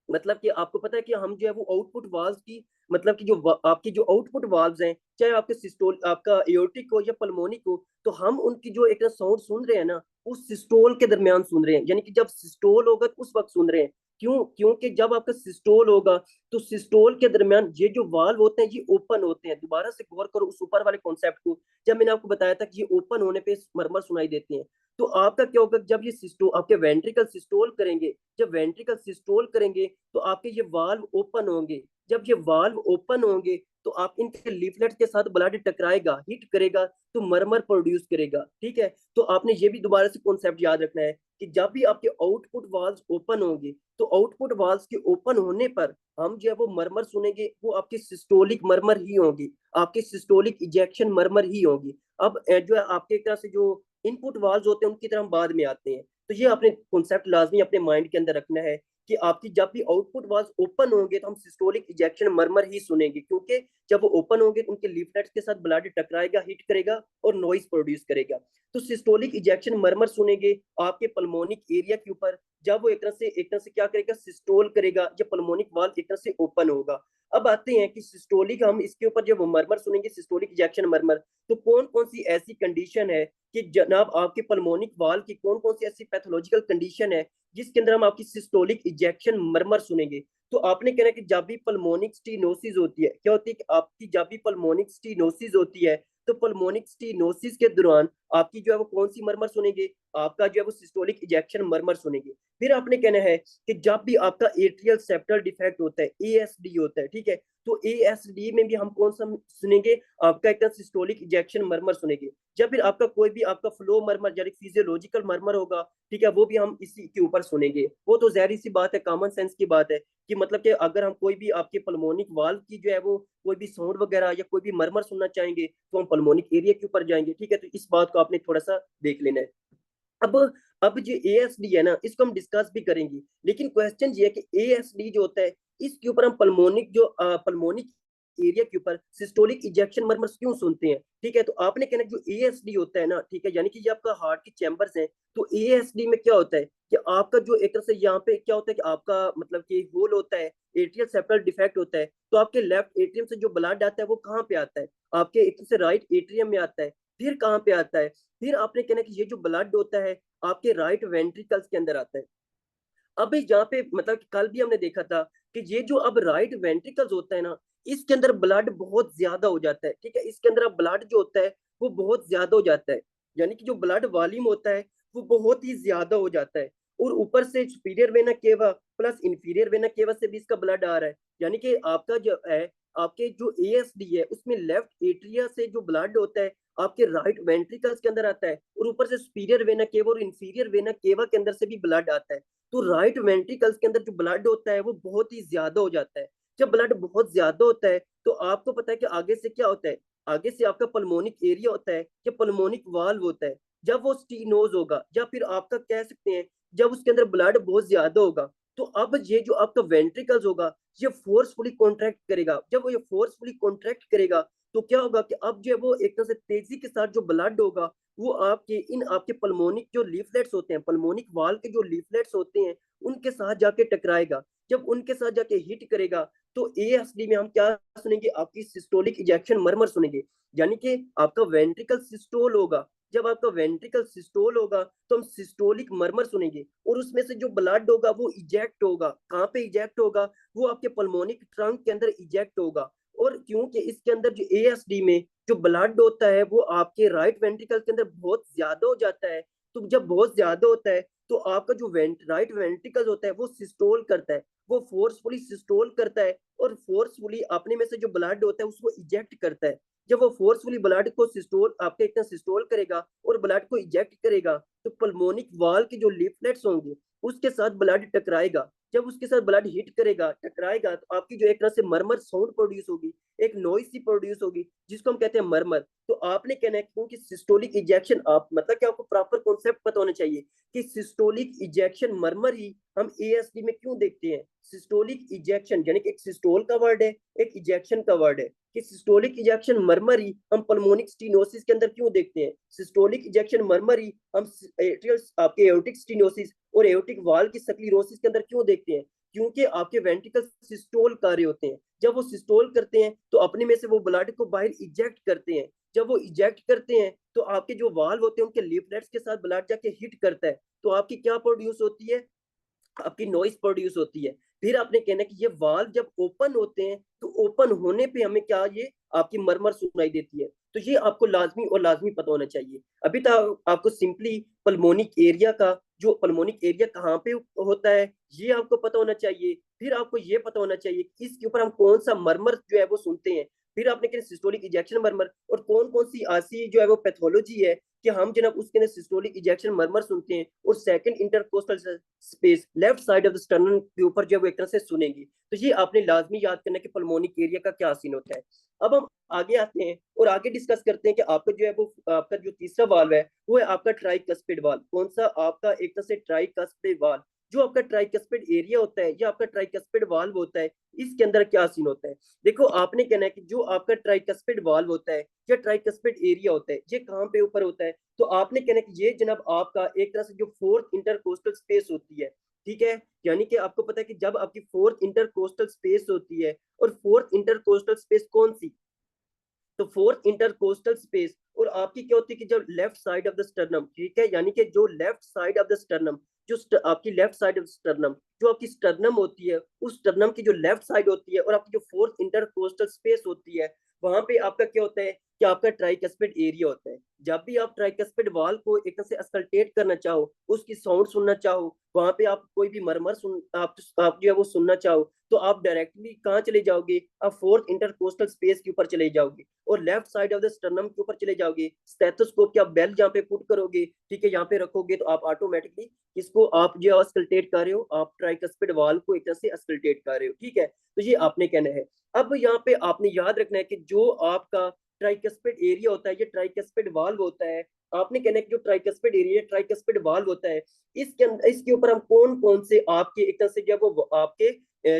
मतलब कि आपको पता है कि हम जो है वो आउटपुट वाल्व की मतलब कि जो आपकी जो आउटपुट वाल्व्स हैं, चाहे आपके सिस्टोल आपका एओर्टिक हो या पल्मोनिक हो, तो हम उनकी जो एक साउंड सुन रहे हैं ना उस सिस्टोल के दरमियान सुन रहे हैं, यानी कि जब सिस्टोल होगा तो उस वक्त सुन रहे हैं। क्यों? क्योंकि जब आपका सिस्टोल होगा तो सिस्टोल के दरमियान ये जो वाल्व होते हैं ये ओपन होते हैं। दोबारा से गौर करो उस ऊपर वाले कॉन्सेप्ट को, जब मैंने आपको बताया था कि ये ओपन होने पे मरमर सुनाई देते हैं। तो आपका क्या होगा जब ये सिस्टो आपके वेंट्रिकल सिस्टोल करेंगे, जब वेंट्रिकल सिस्टोल करेंगे तो आपके ये वाल्व ओपन होंगे। जब ये वाल्व ओपन होंगे तो आप इनके लीफलेट के साथ ब्लड टकराएगा, हिट करेगा, तो मरमर प्रोड्यूस करेगा, ठीक है। तो आपने ये भी दोबारा से कॉन्सेप्ट याद रखना है कि जब भी आपके आउटपुट वाल्व ओपन होंगे तो आउटपुट वाल्व के ओपन होने पर हम जो है वो मरमर सुनेंगे, वो आपकी सिस्टोलिक मरमर ही होगी, आपकी सिस्टोलिक इजेक्शन मरमर ही होगी। अब जो है आपके एक तरह से जो इनपुट वाल्व होते हैं उनकी तरह हम बाद में आते हैं। तो ये आपने कॉन्सेप्ट लाजमी अपने माइंड के अंदर रखना है कि आपकी जब भी आउटपुट वाल्व ओपन होंगे तो हम सिस्टोलिक इजेक्शन मरमर ही सुनेंगे, क्योंकि जब वो ओपन होंगे तो उनके लीफलेट्स के साथ ब्लड टकराएगा, हिट करेगा और नॉइस प्रोड्यूस करेगा। तो सिस्टोलिक इजेक्शन मरमर सुनेंगे आपके पल्मोनिक एरिया के ऊपर, जब वो एक तरह से क्या करेगा, सिस्टोल करेगा, जब पल्मोनिक वाल्व एक तरह से ओपन होगा। अब आते हैं कि सिस्टोलिक, हम इसके ऊपर जब मरमर सुनेंगे सिस्टोलिक इजेक्शन मरमर, तो कौन कौन सी ऐसी कंडीशन है कि जनाब आपके पल्मोनिक वाल्व की कौन कौन सी ऐसी पैथोलॉजिकल कंडीशन है जिसके अंदर हम आपकी सिस्टोलिक इजेक्शन मरमर सुनेंगे। तो आपने कहना है कि जब भी पल्मोनिक स्टीनोसिस होती है, क्या होती है कि आपकी जब भी पल्मोनिक स्टीनोसिस होती है, तो पल्मोनिक स्टीनोसिस के दौरान आपकी जो है वो कौन सी मरमर सुनेंगे, आपका जो है वो सिस्टोलिक इजेक्शन मरमर सुनेंगे। फिर आपने कहना है कि जब भी आपका एट्रियल सेप्टल डिफेक्ट होता है, एएसडी होता है, ठीक है, तो एएसडी में भी हम कौन सा सुनेंगे, आपका एक सिस्टोलिक इजेक्शन मरमर सुनेंगे। जब फिर आपका कोई भी आपका फ्लो मरमर यानी फिजियोलॉजिकल मरमर होगा, ठीक है, वो भी हम इसी के ऊपर सुनेंगे। वो तो जहरी सी बात है, कॉमन सेंस की बात है कि मतलब कि अगर हम कोई भी आपके पल्मोनिक वाल्व की जो है वो कोई भी साउंड वगैरह या कोई भी मरमर सुनना चाहेंगे तो हम पल्मोनिक एरिया के ऊपर जाएंगे, ठीक है। तो इस बात को आपने थोड़ा सा देख लेना है। अब अब जो एएसडी है ना, इसको हम डिस्कस भी करेंगे, लेकिन क्वेश्चन ये है कि एएसडी जो होता है इसके ऊपर हम पल्मोनिक एरिया के ऊपर सिस्टोलिक इजेक्शन मरमर क्यों सुनते हैं, ठीक है। तो आपने कहना जो एएसडी होता है ना, ठीक है, यानी कि ये आपका हार्ट की चैम्बर्स हैं। तो एएसडी में क्या होता है कि आपका जो एक तरह से यहाँ पे क्या होता है कि आपका मतलब कि होल होता है, एट्रियल सेप्टल डिफेक्ट होता है, तो आपके लेफ्ट एट्रियम से जो ब्लड आता है वो कहाँ पे आता है, आपके एक तरह से राइट एट्रियम में आता है। फिर कहाँ पे आता है, फिर आपने कहना कि ये जो ब्लड होता है आपके राइट वेंट्रिकल्स के अंदर आता है। अब यहाँ पे मतलब कल भी हमने देखा था कि ये जो अब राइट वेंट्रिकल्स होता है ना, इसके अंदर ब्लड बहुत ज्यादा हो जाता है, ठीक है, इसके अंदर ब्लड जो होता है वो बहुत ज्यादा हो जाता है, यानी कि जो ब्लड वॉल्यूम होता है वो बहुत ही ज्यादा हो जाता है। और ऊपर से superior vena cava plus inferior vena cava से भी इसका ब्लड आ रहा है, यानी कि आपका जो है आपके जो एएसडी है उसमें लेफ्ट एट्रिया से जो ब्लड होता है आपके राइट वेंट्रिकल्स के अंदर आता है, और ऊपर से सुपीरियर वेना केवा और इंफीरियर वेना केवा के अंदर से भी ब्लड आता है। तो राइट वेंट्रिकल्स के अंदर जो ब्लड होता है वो बहुत ही ज्यादा हो जाता है। जब ब्लड बहुत ज्यादा होता है तो आपको पता है कि आगे से क्या होता है, आगे से आपका पल्मोनिक एरिया होता है या पल्मोनिक वाल्व होता है। जब वो स्टीनोज होगा या फिर आपका कह सकते हैं जब उसके अंदर ब्लड बहुत ज्यादा होगा, तो अब ये जो आपका वेंट्रिकल्स होगा ये फोर्सफुली कॉन्ट्रैक्ट करेगा। जब वो ये फोर्सफुली कॉन्ट्रैक्ट करेगा तो क्या होगा कि अब जो है वो एक तरह से तेजी के साथ जो ब्लड होगा वो आपके पल्मोनिक जो लीफलेट्स होते हैं, पल्मोनिक वाल के जो लीफलेट्स होते हैं उनके साथ जाके टकराएगा। जब उनके साथ जाके हिट करेगा तो एएसडी में हम क्या सुनेंगे, आपकी सिस्टोलिक इजेक्शन मरमर सुनेंगे, यानी कि आपका वेंट्रिकल सिस्टोल होगा। जब आपका वेंट्रिकल सिस्टोल होगा तो हम सिस्टोलिक मरमर सुनेंगे, और उसमें से जो ब्लड होगा वो इजेक्ट होगा। कहाँ पे इजेक्ट होगा, वो आपके पल्मोनिक ट्रंक के अंदर इजेक्ट होगा। और क्योंकि इसके अंदर जो एएसडी में जो ब्लड होता है वो आपके राइट वेंट्रिकल के अंदर बहुत ज्यादा हो जाता है, तो जब बहुत ज्यादा होता है तो आपका जो राइट वेंट्रिकल होता है वो सिस्टोल करता है, वो फोर्सफुली सिस्टोल करता है और फोर्सफुली अपने में से जो ब्लड होता है उसको इजेक्ट करता है। जब वो फोर्सफुली ब्लड को सिस्टोल आपके इतना सिस्टोल करेगा और ब्लड को इजेक्ट करेगा तो पल्मोनिक वाल के जो लिफलेट्स होंगे उसके साथ ब्लड टकराएगा। जब उसके साथ ब्लड हिट करेगा, टकराएगा, तो आपकी जो एक तरह से मरमर साउंड प्रोड्यूस होगी, एक नॉइस सी प्रोड्यूस होगी जिसको हम कहते हैं मरमर। तो आपने कहना है क्योंकि सिस्टोलिक इजेक्शन आप मतलब कि आपको प्रॉपर कॉन्सेप्ट पता होना चाहिए कि सिस्टोलिक इजेक्शन मरमर ही हम एएसडी में क्यों देखते हैं। सिस्टोलिक इजेक्शन यानी कि एक सिस्टोल का वर्ड है, एक इजेक्शन का वर्ड है, कि सिस्टोलिक इजेक्शन मरमर ही हम पल्मोनिक स्टीनोसिस के अंदर क्यों देखते हैं। सिस्टोलिक इजेक्शन मरमर ही हम एट्रियल आपके एओर्टिक स्टीनोसिस और एओर्टिक वाल की सक्लीरोसिस के अंदर क्यों देखते हैं, क्योंकि आपके वेंट्रिकल सिस्टोल कार्य होते हैं। जब वो सिस्टोल करते हैं तो अपने में से वो ब्लड को बाहर इजेक्ट करते हैं। जब वो इजेक्ट करते हैं तो आपके जो वाल्व होते हैं उनके लिफलेट्स के साथ ब्लड जाके हिट करता है, तो आपकी क्या प्रोड्यूस होती है, आपकी नॉइस प्रोड्यूस होती है। फिर आपने कहना कि ये वाल्व जब ओपन होते हैं तो ओपन होने पे हमें क्या, ये आपकी मरमर सुनाई देती है। तो ये आपको लाजमी और लाजमी पता होना चाहिए। अभी तक आपको सिंपली पल्मोनिक एरिया का जो पल्मोनिक एरिया कहाँ पे होता है ये आपको पता होना चाहिए। फिर आपको ये पता होना चाहिए कि इसके ऊपर हम कौन सा मरमर जो है वो सुनते हैं। फिर आपने कहा सिस्टोलिक इजेक्शन मरमर, और कौन कौन सी ऐसी जो है वो पैथोलॉजी है कि हम जनाब उसके अंदर सिस्टोलिक इजेक्शन मरमर सुनते हैं, और second intercostal space left side of the sternum के ऊपर जब वो एक तरह से सुनेंगी। तो ये आपने लाजमी याद करना कि पल्मोनिक एरिया का क्या सीन होता है। अब हम आगे आते हैं और आगे डिस्कस करते हैं कि आपका जो है वो आपका जो तीसरा वाल्व है वो है आपका ट्राइकस्पिड वाल्व। कौन सा, आपका एक तरह से ट्राइकस्पिड वाल्व। जो आपका ट्राइकस्पिड एरिया होता है या आपका ट्राइकस्पिड वाल्व होता है, इसके अंदर क्या सीन होता है। देखो आपने कहना है कि जो आपका ट्राइकस्पिड वाल्व होता है या ट्राइकस्पिड एरिया होता है, ये कहाँ पे ऊपर होता है, तो आपने कहना है कि ये जनाब आपका एक तरह से जो फोर्थ इंटरकोस्टल स्पेस होती है, ठीक है। यानी कि आपको पता है कि जब आपकी फोर्थ इंटरकोस्टल स्पेस होती है, और फोर्थ इंटरकोस्टल स्पेस कौन सी, तो फोर्थ इंटरकोस्टल स्पेस, और आपकी क्या होती है कि जब left side of the sternum, ठीक है, यानी कि जो left side of the sternum, जो आपकी लेफ्ट साइड ऑफ स्टर्नम, जो आपकी स्टर्नम होती है, उस स्टर्नम की जो लेफ्ट साइड होती है और आपकी जो फोर्थ इंटरकोस्टल स्पेस होती है, वहां पे आपका क्या होता है कि आपका ट्राइकस्पिड एरिया होता है। जब भी आप ट्राइकस्पिड वाल को एक तरह से अस्कल्टेट करना चाहो, उसकी साउंड सुनना चाहो, वहां पे आप कोई भी मरमर सुन आप जो है वो सुनना चाहो, तो आप डायरेक्टली कहाँ चले जाओगे, आप फोर्थ इंटरकोस्टल स्पेस के ऊपर चले जाओगे और left side of the sternum के ऊपर चले जाओगे। स्टेथोस्कोप की आप बेल जहाँ पे पुट करोगे, ठीक है, यहाँ पे रखोगे, तो आप ऑटोमेटिकली इसको आप जो अस्कल्टेट कर रहे हो, आप ट्राइकस्पिड वाल को एक तरह से अस्कल्टेट कर रहे हो, ठीक है। तो ये आपने कहना है। अब यहाँ पे आपने याद रखना है कि जो आपका ट्राइकस्पिड एरिया होता है, ये ट्राइकस्पिड वाल्व होता है। आपने कहना है कि जो ट्राइकस्पिड एरिया ट्राइकस्पिड वाल्व होता है, इसके ऊपर हम कौन कौन से आपके एक तरह से जो वो आपके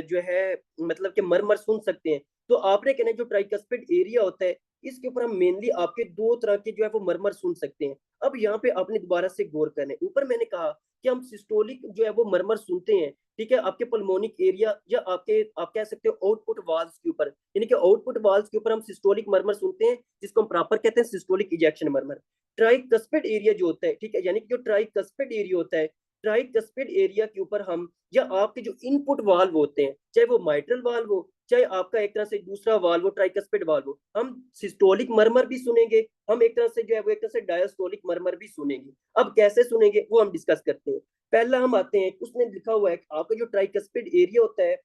जो है मतलब कि मरमर सुन सकते हैं। तो आपने कहना है जो ट्राइकस्पिड एरिया होता है, इसके ऊपर हम मेनली आपके दो तरह के जो है वो मरमर सुन सकते हैं। अब यहाँ पे आपने दोबारा से गौर करना है, ऊपर मैंने कहा कि हम सिस्टोलिक जो है वो मरमर सुनते हैं, ठीक है, आपके पल्मोनिक एरिया या आपके आप कह सकते हो आउटपुट वाल्व्स के ऊपर, यानी कि आउटपुट वाल्व्स के ऊपर हम सिस्टोलिक मरमर सुनते हैं, जिसको हम प्रॉपर कहते हैं सिस्टोलिक इजेक्शन मरमर। ट्राइकस्पिड एरिया जो होता है, ठीक है, यानी कि जो ट्राइकस्पिड एरिया होता है, ट्राइकस्पिड एरिया के ऊपर हम या आपके जो इनपुट वाल्व होते हैं, चाहे वो माइट्रल वाल्व हो, चाहे आपका एक तरह से दूसरा वाल्व हो, ट्राइकस्पिड वाल्व हो, हम सिस्टोलिक मरमर भी सुनेंगे, हम एक तरह से जो है वो एक तरह से डायस्टोलिक मरमर भी सुनेंगे। अब कैसे सुनेंगे वो हम डिस्कस करते हैं। पहला हम आते हैं, उसने लिखा हुआ है आपका जो ट्राइकस्पिड एरिया होता है,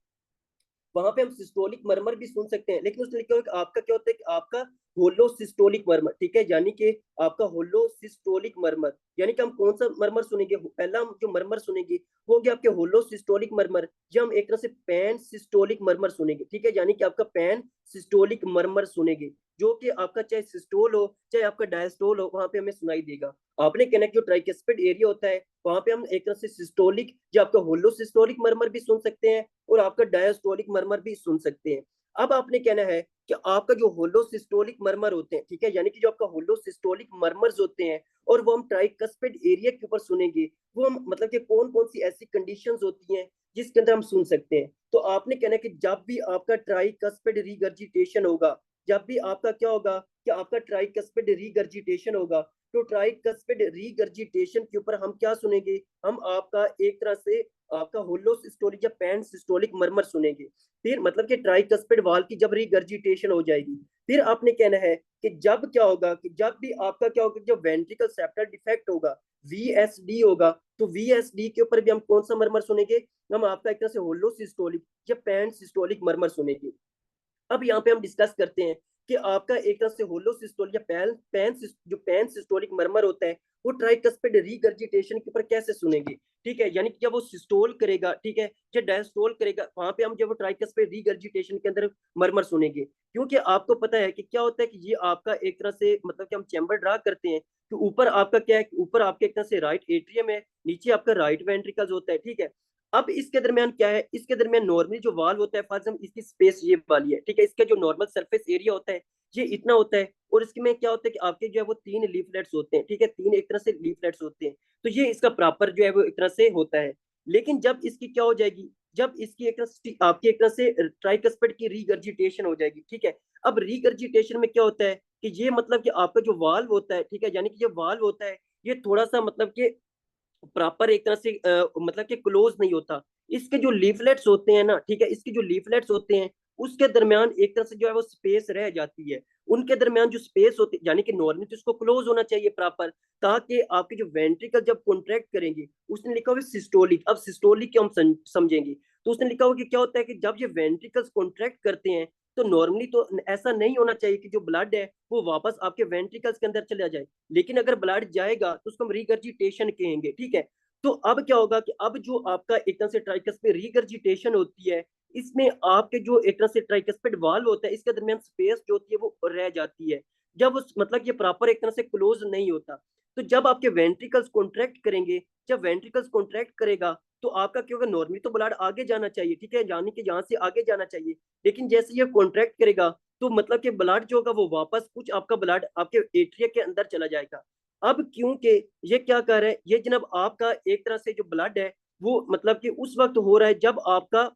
वहां पे हम सिस्टोलिक मरमर भी सुन सकते हैं, लेकिन उसने लिखा हुआ है कि आपका क्या होता है कि आपका होलो सिस्टोलिक मरमर, ठीक है, यानी कि आपका होलो सिस्टोलिक मरमर, यानी कि हम कौन सा मरमर सुनेंगे, पहला हम जो मरमर सुनेंगे वो होगा आपके होलो सिस्टोलिक मरमर, या हम एक तरह से पैन सिस्टोलिक मरमर सुनेंगे, ठीक है, यानी कि आपका पैन सिस्टोलिक मरमर सुनेंगे, जो कि आपका चाहे सिस्टोल हो चाहे आपका डायस्टोल हो, वहां पे हमें सुनाई देगा। आपने कहना कि जो ट्राइकस्पिड एरिया होता है, वहां पे हम एक तरह से सिस्टोलिक या आपका होलो सिस्टोलिक मरमर भी सुन सकते हैं और आपका डायस्टोलिक मरमर भी सुन सकते हैं। अब आपने कहना है कि आपका जो होलो सिस्टोलिक मरमर होते हैं, ठीक है, यानी कि जो आपका होलो सिस्टोलिक मरमर्स होते हैं, और वो हम ट्राइकस्पिड एरिया के ऊपर सुनेंगे, वो हम मतलब कि कौन कौन सी ऐसी कंडीशंस होती हैं जिसके अंदर हम सुन सकते हैं। तो आपने कहना है कि जब भी आपका ट्राइकस्पिड रीगर्जिटेशन होगा, जब भी आपका क्या होगा कि आपका ट्राइकस्पिड रीगर्जिटेशन होगा, तो ट्राइकस्पिड रीगर्जिटेशन के ऊपर हम क्या सुनेंगे, हम आपका एक तरह से आपका होलो सिस्टोलिक या पैन सिस्टोलिक मरमर सुनेंगे। फिर मतलब कि ट्राइकस्पिड वाल की जब रिगर्जिटेशन हो जाएगी, फिर आपने कहना है कि जब क्या होगा कि जब भी आपका क्या होगा, जो वेंट्रिकल सेप्टल डिफेक्ट होगा, वीएसडी होगा, तो वीएसडी के ऊपर भी हम कौन सा मरमर सुनेंगे, हम आपका एक तरह से होलो सिस्टोलिक या पैन सिस्टोलिक मरमर सुनेंगे। अब यहाँ पे हम डिस्कस करते हैं कि आपका एक तरह से होलो सिस्टोल या जो पैन सिस्टोलिक मरमर होता है, वो ट्राइकस्पिड रीगर्जिटेशन के ऊपर कैसे सुनेंगे, ठीक है, यानी कि जब वो सिस्टोल करेगा, ठीक है, जब डायस्टोल करेगा, वहां पे हम जब वो ट्राइकस्पिड रीगर्जिटेशन के अंदर मरमर सुनेंगे। क्योंकि आपको पता है कि क्या होता है कि ये आपका एक तरह से मतलब कि हम चैम्बर ड्रा करते हैं, कि ऊपर आपका क्या है, ऊपर आपके एक तरह से राइट एट्रियम है, नीचे आपका राइट वेंट्रिकल्स होता है, ठीक है। अब इसके दरमियान क्या है, इसके दरमियान नॉर्मली जो वाल होता है, फॉर इसकी स्पेस ये वाली है, ठीक है, इसका जो नॉर्मल सरफेस एरिया होता है ये इतना होता है, और इसके में क्या होता है कि आपके जो है वो तीन लीफलेट्स होते हैं, ठीक है, तीन एक तरह से लीफलेट्स होते हैं, तो ये इसका प्रॉपर जो है वो एक तरह से होता है। लेकिन जब इसकी क्या हो जाएगी, जब इसकी एक तरह से आपकी एक तरह से ट्राइकस्पिड की रीगर्जिटेशन हो जाएगी, ठीक है। अब रीगर्जिटेशन में क्या होता है कि ये मतलब कि आपका जो वाल्व होता है, ठीक है, यानी कि जो वाल्व होता है ये थोड़ा सा मतलब कि प्रॉपर एक तरह से मतलब कि क्लोज नहीं होता। इसके जो लीफलेट्स होते हैं ना, ठीक है, इसके जो लीफलेट्स होते हैं उसके दरमियान एक तरह से जो है वो स्पेस रह जाती है, उनके दरमियान जो स्पेस होती है, यानी कि नॉर्मली तो इसको क्लोज होना चाहिए प्रॉपर, ताकि आपके जो वेंट्रिकल जब कॉन्ट्रैक्ट करेंगे, उसने लिखा हुआ सिस्टोलिक, अब सिस्टोलिक हम समझेंगे, तो उसने लिखा हुआ कि क्या होता है कि जब ये वेंट्रिकल्स कॉन्ट्रैक्ट करते हैं, तो नॉर्मली तो ऐसा नहीं होना चाहिए कि जो ब्लड है वो वापस आपके वेंट्रिकल्स के अंदर चला जाए, लेकिन अगर ब्लड जाएगा तो उसको हम रिगर्जिटेशन कहेंगे, ठीक है। तो अब क्या होगा कि अब जो आपका एक तरह से ट्राइकस पे रिगर्जिटेशन होती है, इसमें आपके जो एक तरह से ट्राइकस्पिड वाल्व होता है, इसके दरमियान स्पेस जो होती है वो रह जाती है, जब उस मतलब ये प्रॉपर एक तरह से क्लोज नहीं होता। तो जब आपके वेंट्रिकल्स कॉन्ट्रैक्ट करेंगे, जब वेंट्रिकल्स कॉन्ट्रैक्ट करेगा, तो आपका क्या होगा, नॉर्मली तो ब्लड आगे जाना चाहिए, ठीक है, यानी कि यहाँ से आगे जाना चाहिए, लेकिन जैसे ये कॉन्ट्रैक्ट करेगा तो मतलब कि ब्लड जो होगा वो वापस कुछ आपका ब्लड आपके एट्रिया के अंदर चला जाएगा। अब क्योंकि ये क्या कर रहा है, ये जनाब आपका एक तरह से जो ब्लड है वो मतलब कि उस वक्त हो रहा है जब आपका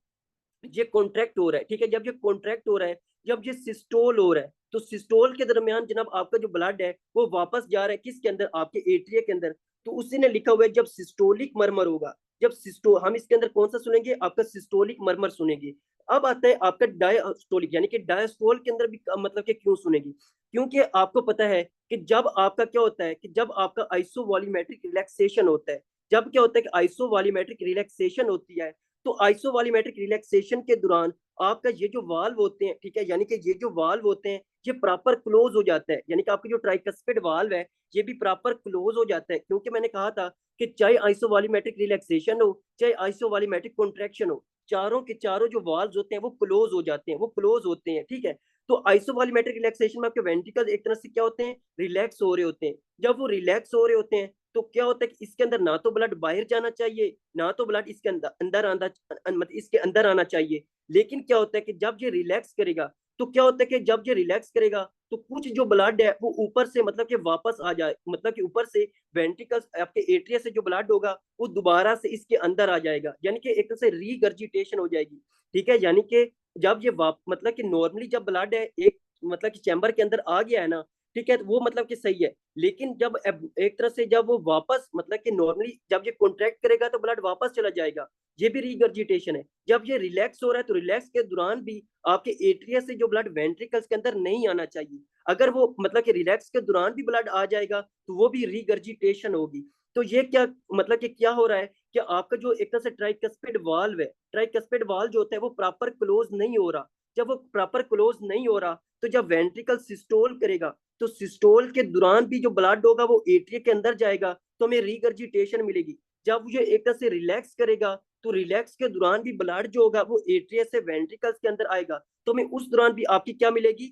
ये कॉन्ट्रैक्ट हो रहा है, ठीक है, जब ये कॉन्ट्रैक्ट हो रहा है, जब ये सिस्टोल हो रहा है, तो सिस्टोल के दरमियान जनाब आपका जो ब्लड है वो वापस जा रहा है किसके अंदर, आपके एट्रिया के अंदर। तो उसी ने लिखा हुआ है जब सिस्टोलिक मरमर होगा, जब सिस्टो हम इसके अंदर कौन सा सुनेंगे, आपका सिस्टोलिक मरमर सुनेंगे। अब आता है आपका डायस्टोलिक, यानी कि डायस्टोल के अंदर भी मतलब कि क्यों सुनेगी, क्योंकि आपको पता है कि जब आपका क्या होता है कि जब आपका आइसोवॉल्यूमेट्रिक रिलैक्सेशन होता है, जब क्या होता है कि आइसोवॉल्यूमेट्रिक रिलैक्सेशन होती है, तो आइसोवॉल्यूमेट्रिक रिलैक्सेशन के दौरान आपका ये जो वाल्व होते हैं, ठीक है, यानी कि ये जो वाल्व होते हैं ये प्रॉपर क्लोज हो जाता है, यानी कि आपकी जो ट्राइकस्पिड वाल्व है ये भी प्रॉपर क्लोज हो जाता है, क्योंकि मैंने कहा था कि चाहे आइसोवॉल्यूमेट्रिक रिलैक्सेशन हो चाहे आइसोवॉल्यूमेट्रिक कॉन्ट्रैक्शन हो, चारों के चारों जो वाल्व होते हैं वो क्लोज हो जाते हैं, वो क्लोज होते हैं, ठीक है। तो आइसोवॉल्यूमेट्रिक रिलैक्सेशन में आपके वेंट्रिकल एक तरह से क्या होते हैं, रिलैक्स हो रहे होते हैं। जब वो रिलैक्स हो रहे होते हैं तो क्या होता है कि इसके अंदर ना तो ब्लड बाहर जाना चाहिए, ना तो ब्लड इसके अंदर अंदर आना मतलब इसके अंदर आना चाहिए। लेकिन क्या होता है कि जब ये रिलैक्स करेगा तो क्या होता है कि जब ये रिलैक्स करेगा तो कुछ जो ब्लड है वो ऊपर से मतलब कि वापस आ जाए, मतलब कि ऊपर से वेंट्रिकल्स आपके एट्रिया से जो ब्लड होगा वो दोबारा से इसके अंदर आ जाएगा, यानी कि एक तरह से रीगर्जिटेशन हो जाएगी, ठीक है। यानी कि जब ये मतलब कि नॉर्मली जब ब्लड है एक मतलब कि चैम्बर के अंदर आ गया है ना, ठीक है, तो वो मतलब कि सही है। लेकिन जब एक तरह से जब वो वापस मतलब कि नॉर्मली जब ये कॉन्ट्रैक्ट करेगा तो ब्लड वापस चला जाएगा, ये भी रीगर्जिटेशन है। जब ये रिलैक्स हो रहा है तो रिलैक्स के दौरान भी आपके एट्रिया से जो ब्लड वेंट्रिकल्स के अंदर नहीं आना चाहिए, अगर वो मतलब कि रिलैक्स के दौरान भी ब्लड आ जाएगा तो वो भी रीगर्जिटेशन होगी। तो ये क्या मतलब कि क्या हो रहा है कि आपका जो एक तरह से ट्राइकस्पिड वाल्व है, ट्राइकस्पिड वाल्व जो होता है वो प्रॉपर क्लोज नहीं हो रहा। जब वो प्रॉपर क्लोज नहीं हो रहा तो जब वेंट्रिकल सिस्टोल करेगा तो सिस्टोल के दौरान भी जो ब्लड होगा वो एट्रिया के अंदर जाएगा तो हमें रीगर्जिटेशन मिलेगी। जब ये एक तरह से रिलैक्स करेगा तो रिलैक्स के दौरान भी ब्लड जो होगा वो एट्रिया से वेंट्रिकल्स के अंदर आएगा, तो हमें उस दौरान भी आपकी क्या मिलेगी,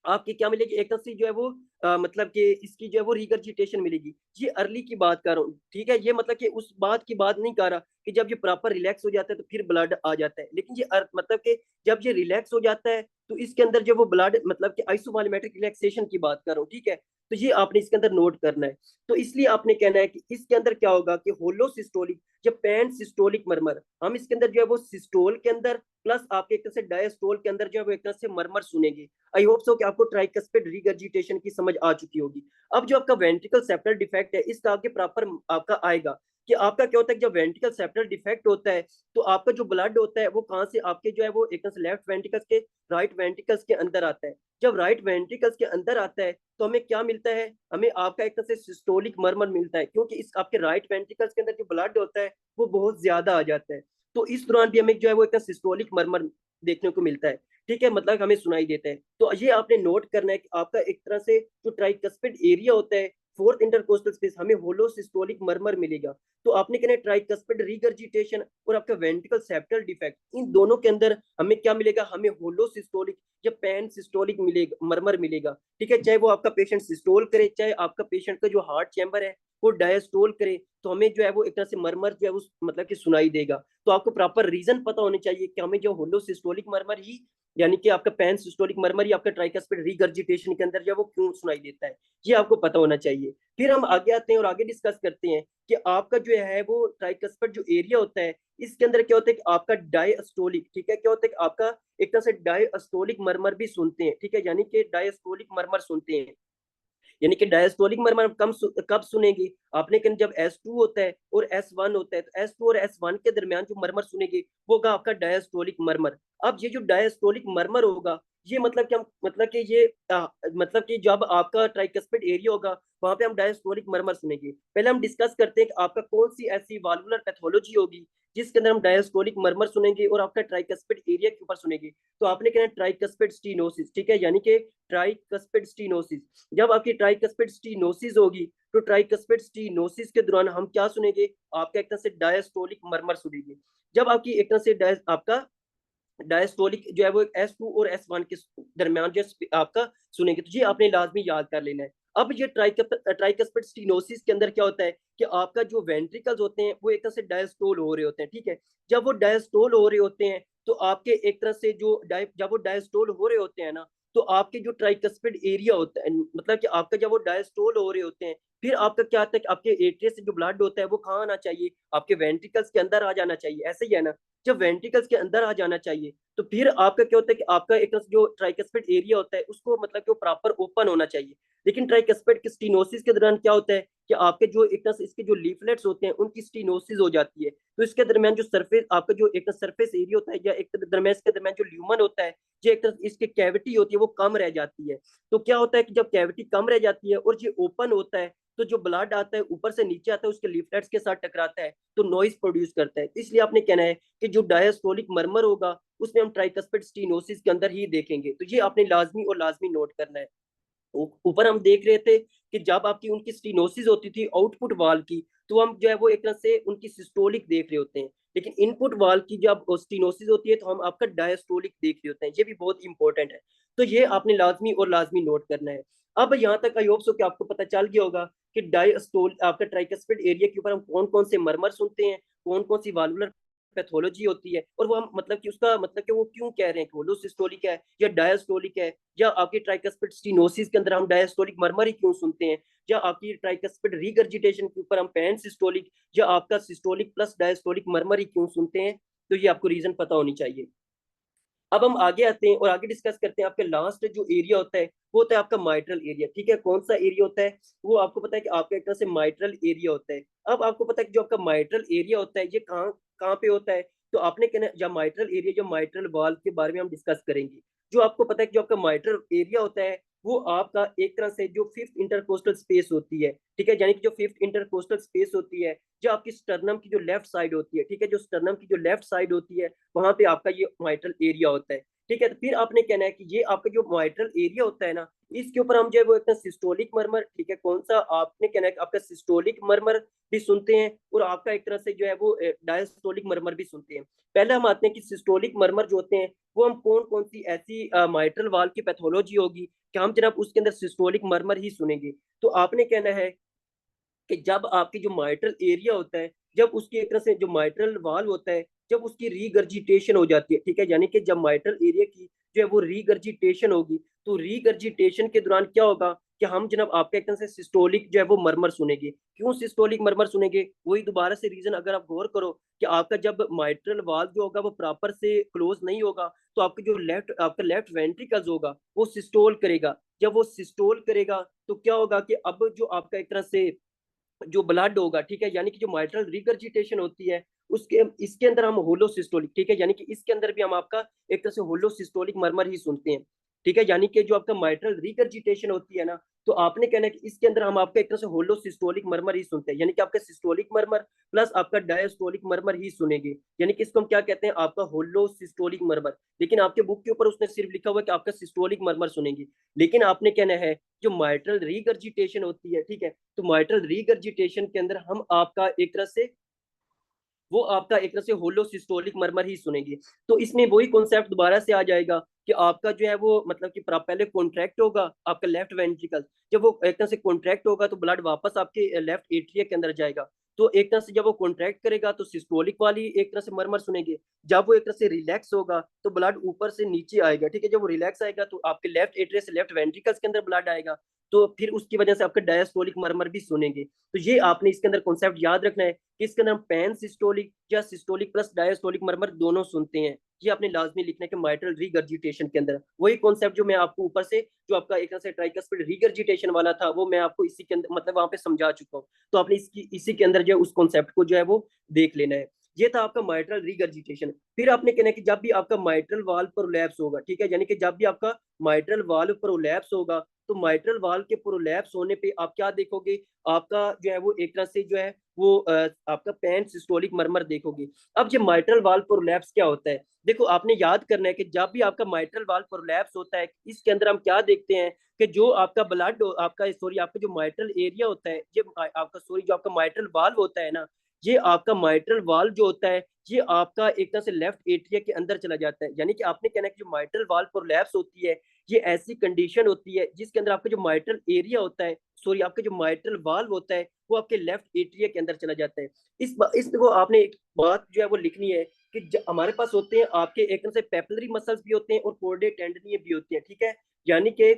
आपकी क्या मिलेगी, एक तरह से जो है वो मतलब कि इसकी जो है वो रिगर्जिटेशन मिलेगी। ये अर्ली की बात कर रहा हूँ, ठीक है, ये मतलब कि उस बात की बात नहीं कर रहा कि जब ये प्रॉपर रिलैक्स हो जाता है तो फिर ब्लड आ जाता है, लेकिन ये मतलब कि जब ये रिलैक्स हो जाता है तो इसके अंदर जो वो ब्लड मतलब कि आइसोवॉल्यूमेट्रिक रिलैक्सेशन की बात कर रहा हूँ, ठीक है। तो ये आपने इसके अंदर नोट करना है। तो इसलिए आपने कहना है कि इसके अंदर क्या होगा कि होलो सिस्टोलिक या पैन सिस्टोलिक मरमर, हम इसके अंदर जो है वो सिस्टोल के अंदर प्लस आपके एक तरह से डायस्टोल के अंदर जो है वो एक तरह से मरमर सुनेंगे। आई होप सो कि आपको ट्राइकस्पिड रिगर्जिटेशन की समझ आ चुकी होगी। अब जो आपका वेंट्रिकल सेप्टल डिफेक्ट है इसका आगे प्रॉपर आपका आएगा कि आपका क्या होता है कि जब वेंट्रिकल सेप्टल डिफेक्ट होता है तो आपका जो ब्लड होता है वो कहाँ से आपके जो है वो एक तरह से लेफ्ट वेंट्रिकल्स के राइट वेंट्रिकल्स के अंदर आता है। जब राइट वेंट्रिकल्स के अंदर आता है तो हमें क्या मिलता है, हमें आपका एक तरह से सिस्टोलिक मरमर मिलता है, क्योंकि इस आपके राइट वेंट्रिकल्स के अंदर जो ब्लड होता है वो बहुत ज्यादा आ जाता है। तो इस दौरान भी हमें जो है वो एक सिस्टोलिक मरमर देखने को मिलता है, ठीक है, मतलब हमें सुनाई देता है। तो ये आपने नोट करना है कि आपका एक तरह से जो ट्राइकस्पिड एरिया होता है फोर्थ इंटरकोस्टल स्पेस हमें होलो सिस्टोलिक मरमर मिलेगा। तो आपने कहना है ट्राइकस्पिड रिगर्जिटेशन और आपका वेंट्रिकल सेप्टल डिफेक्ट, इन दोनों के अंदर हमें क्या मिलेगा, हमें होलो सिस्टोलिक या पैन सिस्टोलिक मिलेगा, मरमर मिलेगा, ठीक है। चाहे वो आपका पेशेंट सिस्टोल करे चाहे आपका पेशेंट का जो हार्ट चैम्बर है वो डायस्टोल करे, तो हमें जो है वो एक तरह से मरमर जो है उस मतलब कि सुनाई देगा। तो आपको प्रॉपर रीजन पता होने चाहिए कि हमें जो होलो सिस्टोलिक मरमर ही यानी कि आपका पैन सिस्टोलिक मरमर ही आपका ट्राइकस्पिड रिगर्जिटेशन के अंदर जो है वो क्यों सुनाई देता है, ये आपको पता होना चाहिए। फिर हम आगे आते हैं और आगे डिस्कस करते हैं कि आपका जो है वो ट्राइकस्पिड जो एरिया होता है इसके अंदर क्या होता है कि आपका डायस्टोलिक, ठीक है, क्या होता है कि आपका एक तरह से डायस्टोलिक मरमर भी सुनते हैं, ठीक है, यानी कि डायस्टोलिक मरमर सुनते हैं। यानी कि डायस्टोलिक मरमर कब सुनेंगे आपने कि जब S2 होता है और S1 होता है, तो S2 और S1 के दरमियान जो मरमर सुनेंगे वो होगा आपका डायस्टोलिक मरमर। अब ये जो डायस्टोलिक मरमर होगा ये मतलब कि हम मतलब कि ये मतलब कि जब आपका ट्राइकस्पिड एरिया होगा वहां पे हम डायस्टोलिक मरमर सुनेंगे। पहले हम डिस्कस करते हैं कि आपका कौन सी ऐसी वाल्वुलर पैथोलॉजी होगी जिसके अंदर हम डायस्टोलिक मरमर सुनेंगे और आपका ट्राइकस्पिड एरिया के ऊपर सुनेंगे। तो आपने कहना ट्राइकस्पिड स्टीनोसिस, ठीक है, यानी कि ट्राइकस्पिड स्टीनोसिस। जब आपकी ट्राइकस्पिड स्टीनोसिस होगी तो ट्राइकस्पिड स्टीनोसिस के दौरान हम क्या सुनेंगे, आपका एक तरह से डायस्टोलिक मरमर सुनेंगे। जब आपकी एक तरह से आपका डायस्टोलिक जो है वो S2 और S1 के दरमियान जो आपका सुनेंगे, तो ये आपने लाजमी याद कर लेना है। अब ये ट्राइकस्पिड स्टीनोसिस के अंदर क्या होता है कि आपका जो वेंट्रिकल्स होते हैं वो एक तरह से डायस्टोल हो रहे होते हैं, ठीक है। जब वो डायस्टोल हो रहे होते हैं तो आपके एक तरह से जब वो डायस्टोल हो रहे होते हैं ना, तो आपके जो ट्राइकस्पिड एरिया होता है, मतलब कि आपका जब वो डायस्टोल हो रहे होते हैं, फिर आपका क्या होता है कि आपके एट्रिया से जो ब्लड होता है वो कहाँ आना चाहिए, आपके वेंट्रिकल्स के अंदर आ जाना चाहिए, ऐसे ही है ना। जब वेंट्रिकल्स के अंदर आ जाना चाहिए तो फिर आपका क्या होता है कि आपका एक तरह से जो ट्राइकस्पिड एरिया होता है उसको मतलब कि वो प्रॉपर ओपन होना चाहिए। लेकिन ट्राइकस्पिड की स्टीनोसिस के दौरान क्या होता है कि आपके जो एक तरह से इसके जो लीफलेट्स होते हैं उनकी स्टीनोसिस हो जाती है, तो इसके दरमियान जो सरफेस आपका जो एक सरफेस एरिया होता है या एक दरमियान इसके दरमियान जो ल्यूमन होता है, जो एक तरह इसकी कैविटी होती है वो कम रह जाती है। तो क्या होता है कि जब कैविटी कम रह जाती है और ये ओपन होता है, तो जो ब्लड आता है ऊपर से नीचे आता है उसके लीफलेट्स के साथ टकराता है तो नॉइज प्रोड्यूस करता है। इसलिए आपने कहना है कि जो डायस्टोलिक मरमर होगा उसमें हम ट्राइकस्पिड स्टीनोसिस के अंदर ही देखेंगे, तो ये आपने लाजमी और लाजमी नोट करना है। ऊपर हम देख रहे थे कि जब आपकी उनकी स्टीनोसिस होती थी आउटपुट वाल की, तो हम जो है वो एक तरह से उनकी सिस्टोलिक देख रहे होते हैं, लेकिन इनपुट वाल की जब स्टीनोसिस होती है तो हम आपका डायस्टोलिक देख रहे होते हैं। ये भी बहुत इंपॉर्टेंट है, तो ये आपने लाजमी और लाजमी नोट करना है। अब यहाँ तक आई होप सो कि आपको पता चल गया होगा कि डायस्टोल आपका ट्राइकस्पिड एरिया के ऊपर हम कौन कौन से मरमर सुनते हैं, कौन कौन सी वाल्वुलर पैथोलॉजी होती है, और वो हम मतलब कि उसका मतलब कि वो क्यों कह रहे हैं कि होलोसिस्टोलिक है या डायस्टोलिक है, या आपकी ट्राइकस्पिड स्टीनोसिस के अंदर हम डायस्टोलिक मरमर ही क्यों सुनते हैं, या आपकी ट्राइकस्पिड रीगर्जिटेशन के ऊपर हम पैन सिस्टोलिक या आपका सिस्टोलिक प्लस डायस्टोलिक मरमर ही क्यों सुनते हैं। तो ये आपको रीजन पता होनी चाहिए। अब हम आगे आते हैं और आगे डिस्कस करते हैं। आपके लास्ट जो एरिया होता है वो होता है आपका माइट्रल एरिया, ठीक है। कौन सा एरिया होता है वो आपको पता है कि आपका एक तरह से माइट्रल एरिया होता है। अब आपको पता है कि जो आपका माइट्रल एरिया होता है ये कहाँ कहाँ पे होता है, तो आपने कहना या माइट्रल एरिया जो माइट्रल वाल्व के बारे में हम डिस्कस करेंगे। जो आपको पता है कि जो आपका माइट्रल एरिया होता है वो आपका एक तरह से जो फिफ्थ इंटरकोस्टल स्पेस होती है, ठीक है, यानी कि जो फिफ्थ इंटरकोस्टल स्पेस होती है जो आपकी स्टर्नम की जो लेफ्ट साइड होती है, ठीक है, जो स्टर्नम की जो लेफ्ट साइड होती है वहां पे आपका ये माइट्रल एरिया होता है, ठीक है। तो फिर आपने कहना है कि ये आपका जो माइट्रल एरिया होता है ना, इसके ऊपर हम जो है वो एक सिस्टोलिक मरमर, ठीक है, कौन सा आपने कहना है कि आपका सिस्टोलिक मरमर भी सुनते हैं और आपका एक तरह से जो है वो डायस्टोलिक मरमर भी सुनते हैं। पहले हम आते हैं कि सिस्टोलिक मरमर जो होते हैं वो हम कौन कौन सी ऐसी माइट्रल वाल की पैथोलॉजी होगी कि हम जनाब उसके अंदर सिस्टोलिक मरमर ही सुनेंगे। तो आपने कहना है कि जब आपकी जो माइट्रल एरिया होता है, जब उसकी एक तरह से जो माइट्रल वाल होता है जब उसकी रीगर्जिटेशन हो जाती है, ठीक है, यानी कि जब माइट्रल एरिया की जो है वो रीगर्जिटेशन होगी, तो रीगर्जिटेशन के दौरान क्या होगा कि हम जनाब आपके एक तरह से सिस्टोलिक जो है वो मरमर सुनेंगे। क्यों सिस्टोलिक मरमर सुनेंगे, वही दोबारा से रीजन अगर आप गौर करो कि आपका जब माइट्रल वाल जो होगा वो प्रॉपर से क्लोज नहीं होगा, तो आपके जो आपका लेफ्ट वेंट्रिकल्स होगा वो सिस्टोल करेगा। जब वो सिस्टोल करेगा तो क्या होगा कि अब जो आपका एक तरह से जो ब्लड होगा, ठीक है, यानी कि जो माइट्रल रिगर्जिटेशन होती है उसके इसके अंदर हम होलोसिस्टोलिक, ठीक है, यानी कि इसके अंदर भी हम आपका एक तरह से होलोसिस्टोलिक मरमर ही सुनते हैं, ठीक है, यानी कि जो आपका माइट्रल रिगर्जिटेशन होती है ना, तो आपने कहना है कि इसके अंदर हम आपका एक तरह से होलोसिस्टोलिक मरमर ही सुनते हैं, यानी कि आपका सिस्टोलिक मरमर प्लस आपका डायस्टोलिक मरमर ही सुनेंगे, यानी कि इसको हम क्या कहते हैं आपका होलोसिस्टोलिक मरमर। लेकिन आपके बुक के ऊपर उसने सिर्फ लिखा हुआ है कि आपका सिस्टोलिक मरमर सुनेंगे, लेकिन आपने कहना है जो माइट्रल रिगर्जिटेशन होती है, ठीक है, तो माइट्रल रिगर्जिटेशन के अंदर हम आपका एक तरह से वो आपका एक तरह से होलोसिस्टोलिक मरमर ही सुनेंगे। तो इसमें वही कॉन्सेप्ट दोबारा से आ जाएगा कि आपका जो है वो मतलब कि पहले कॉन्ट्रैक्ट होगा आपका लेफ्ट वेंट्रिकल, जब वो एक तरह से कॉन्ट्रैक्ट होगा तो ब्लड वापस आपके लेफ्ट एट्रिया के अंदर जाएगा, तो एक तरह से जब वो कॉन्ट्रैक्ट करेगा तो सिस्टोलिक वाली एक तरह से मरमर सुनेंगे। जब वो एक तरह से रिलैक्स होगा तो ब्लड ऊपर से नीचे आएगा, ठीक है, जब वो रिलैक्स आएगा तो आपके लेफ्ट एट्रिया से लेफ्ट वेंट्रिकल्स के अंदर ब्लड आएगा, तो फिर उसकी वजह से आपका डायस्टोलिक मरमर भी सुनेंगे। तो ये आपने इसके अंदर कॉन्सेप्ट याद रखना है कि इसके अंदर हम पैन सिस्टोलिक या सिस्टोलिक प्लस डायस्टोलिक मरमर दोनों सुनते हैं। ये आपने लाजमी लिखना है कि माइट्रल रिगर्जिटेशन के अंदर वही कॉन्सेप्ट जो मैं आपको ऊपर से जो आपका एक तरह से ट्राइकस्पिड रिगर्जिटेशन वाला था वो मैं आपको इसी के अंदर मतलब वहां पे समझा चुका हूँ, तो आपने इसकी इसी के अंदर जो है उस कॉन्सेप्ट को जो है वो देख लेना है। ये था आपका माइट्रल रिगर्जिटेशन। फिर आपने कहना है कि जब भी आपका माइट्रल वाल्व प्रोलैप्स होगा, ठीक है, यानी कि जब भी आपका माइट्रल वाल्व प्रोलैप्स होगा, तो माइट्रल वाल्व के प्रोलैप्स होने पे आप क्या देखोगे, आपका जो है वो एक तरह से जो है वो आपका पैन सिस्टोलिक मरमर देखोगे। अब ये माइट्रल वाल्व प्रोलैप्स क्या होता है, देखो आपने याद करना है कि जब भी आपका माइट्रल वाल्व प्रोलैप्स होता है इसके अंदर हम क्या देखते हैं कि जो आपका ब्लड आपका सॉरी आपका जो माइट्रल एरिया होता है, ये आपका सॉरी जो आपका माइट्रल वाल्व होता है ना, ये आपका माइट्रल वाल्व जो होता है ये आपका एक तरह से लेफ्ट एट्रिया के अंदर चला जाता है। यानी कि आपने कहना है कि जो माइट्रल वाल्व प्रोलैप्स होती है ये ऐसी कंडीशन होती है जिसके अंदर आपका जो माइट्रल एरिया होता है, सॉरी आपका जो माइट्रल वाल्व होता है वो आपके लेफ्ट एट्रिया के अंदर चला जाता है। इसको आपने एक बात जो है वो लिखनी है कि हमारे पास होते हैं आपके एक तरह से पेपिलरी मसल्स भी होते हैं और कोर्डे टेंडनी भी होती है, ठीक है। यानी कि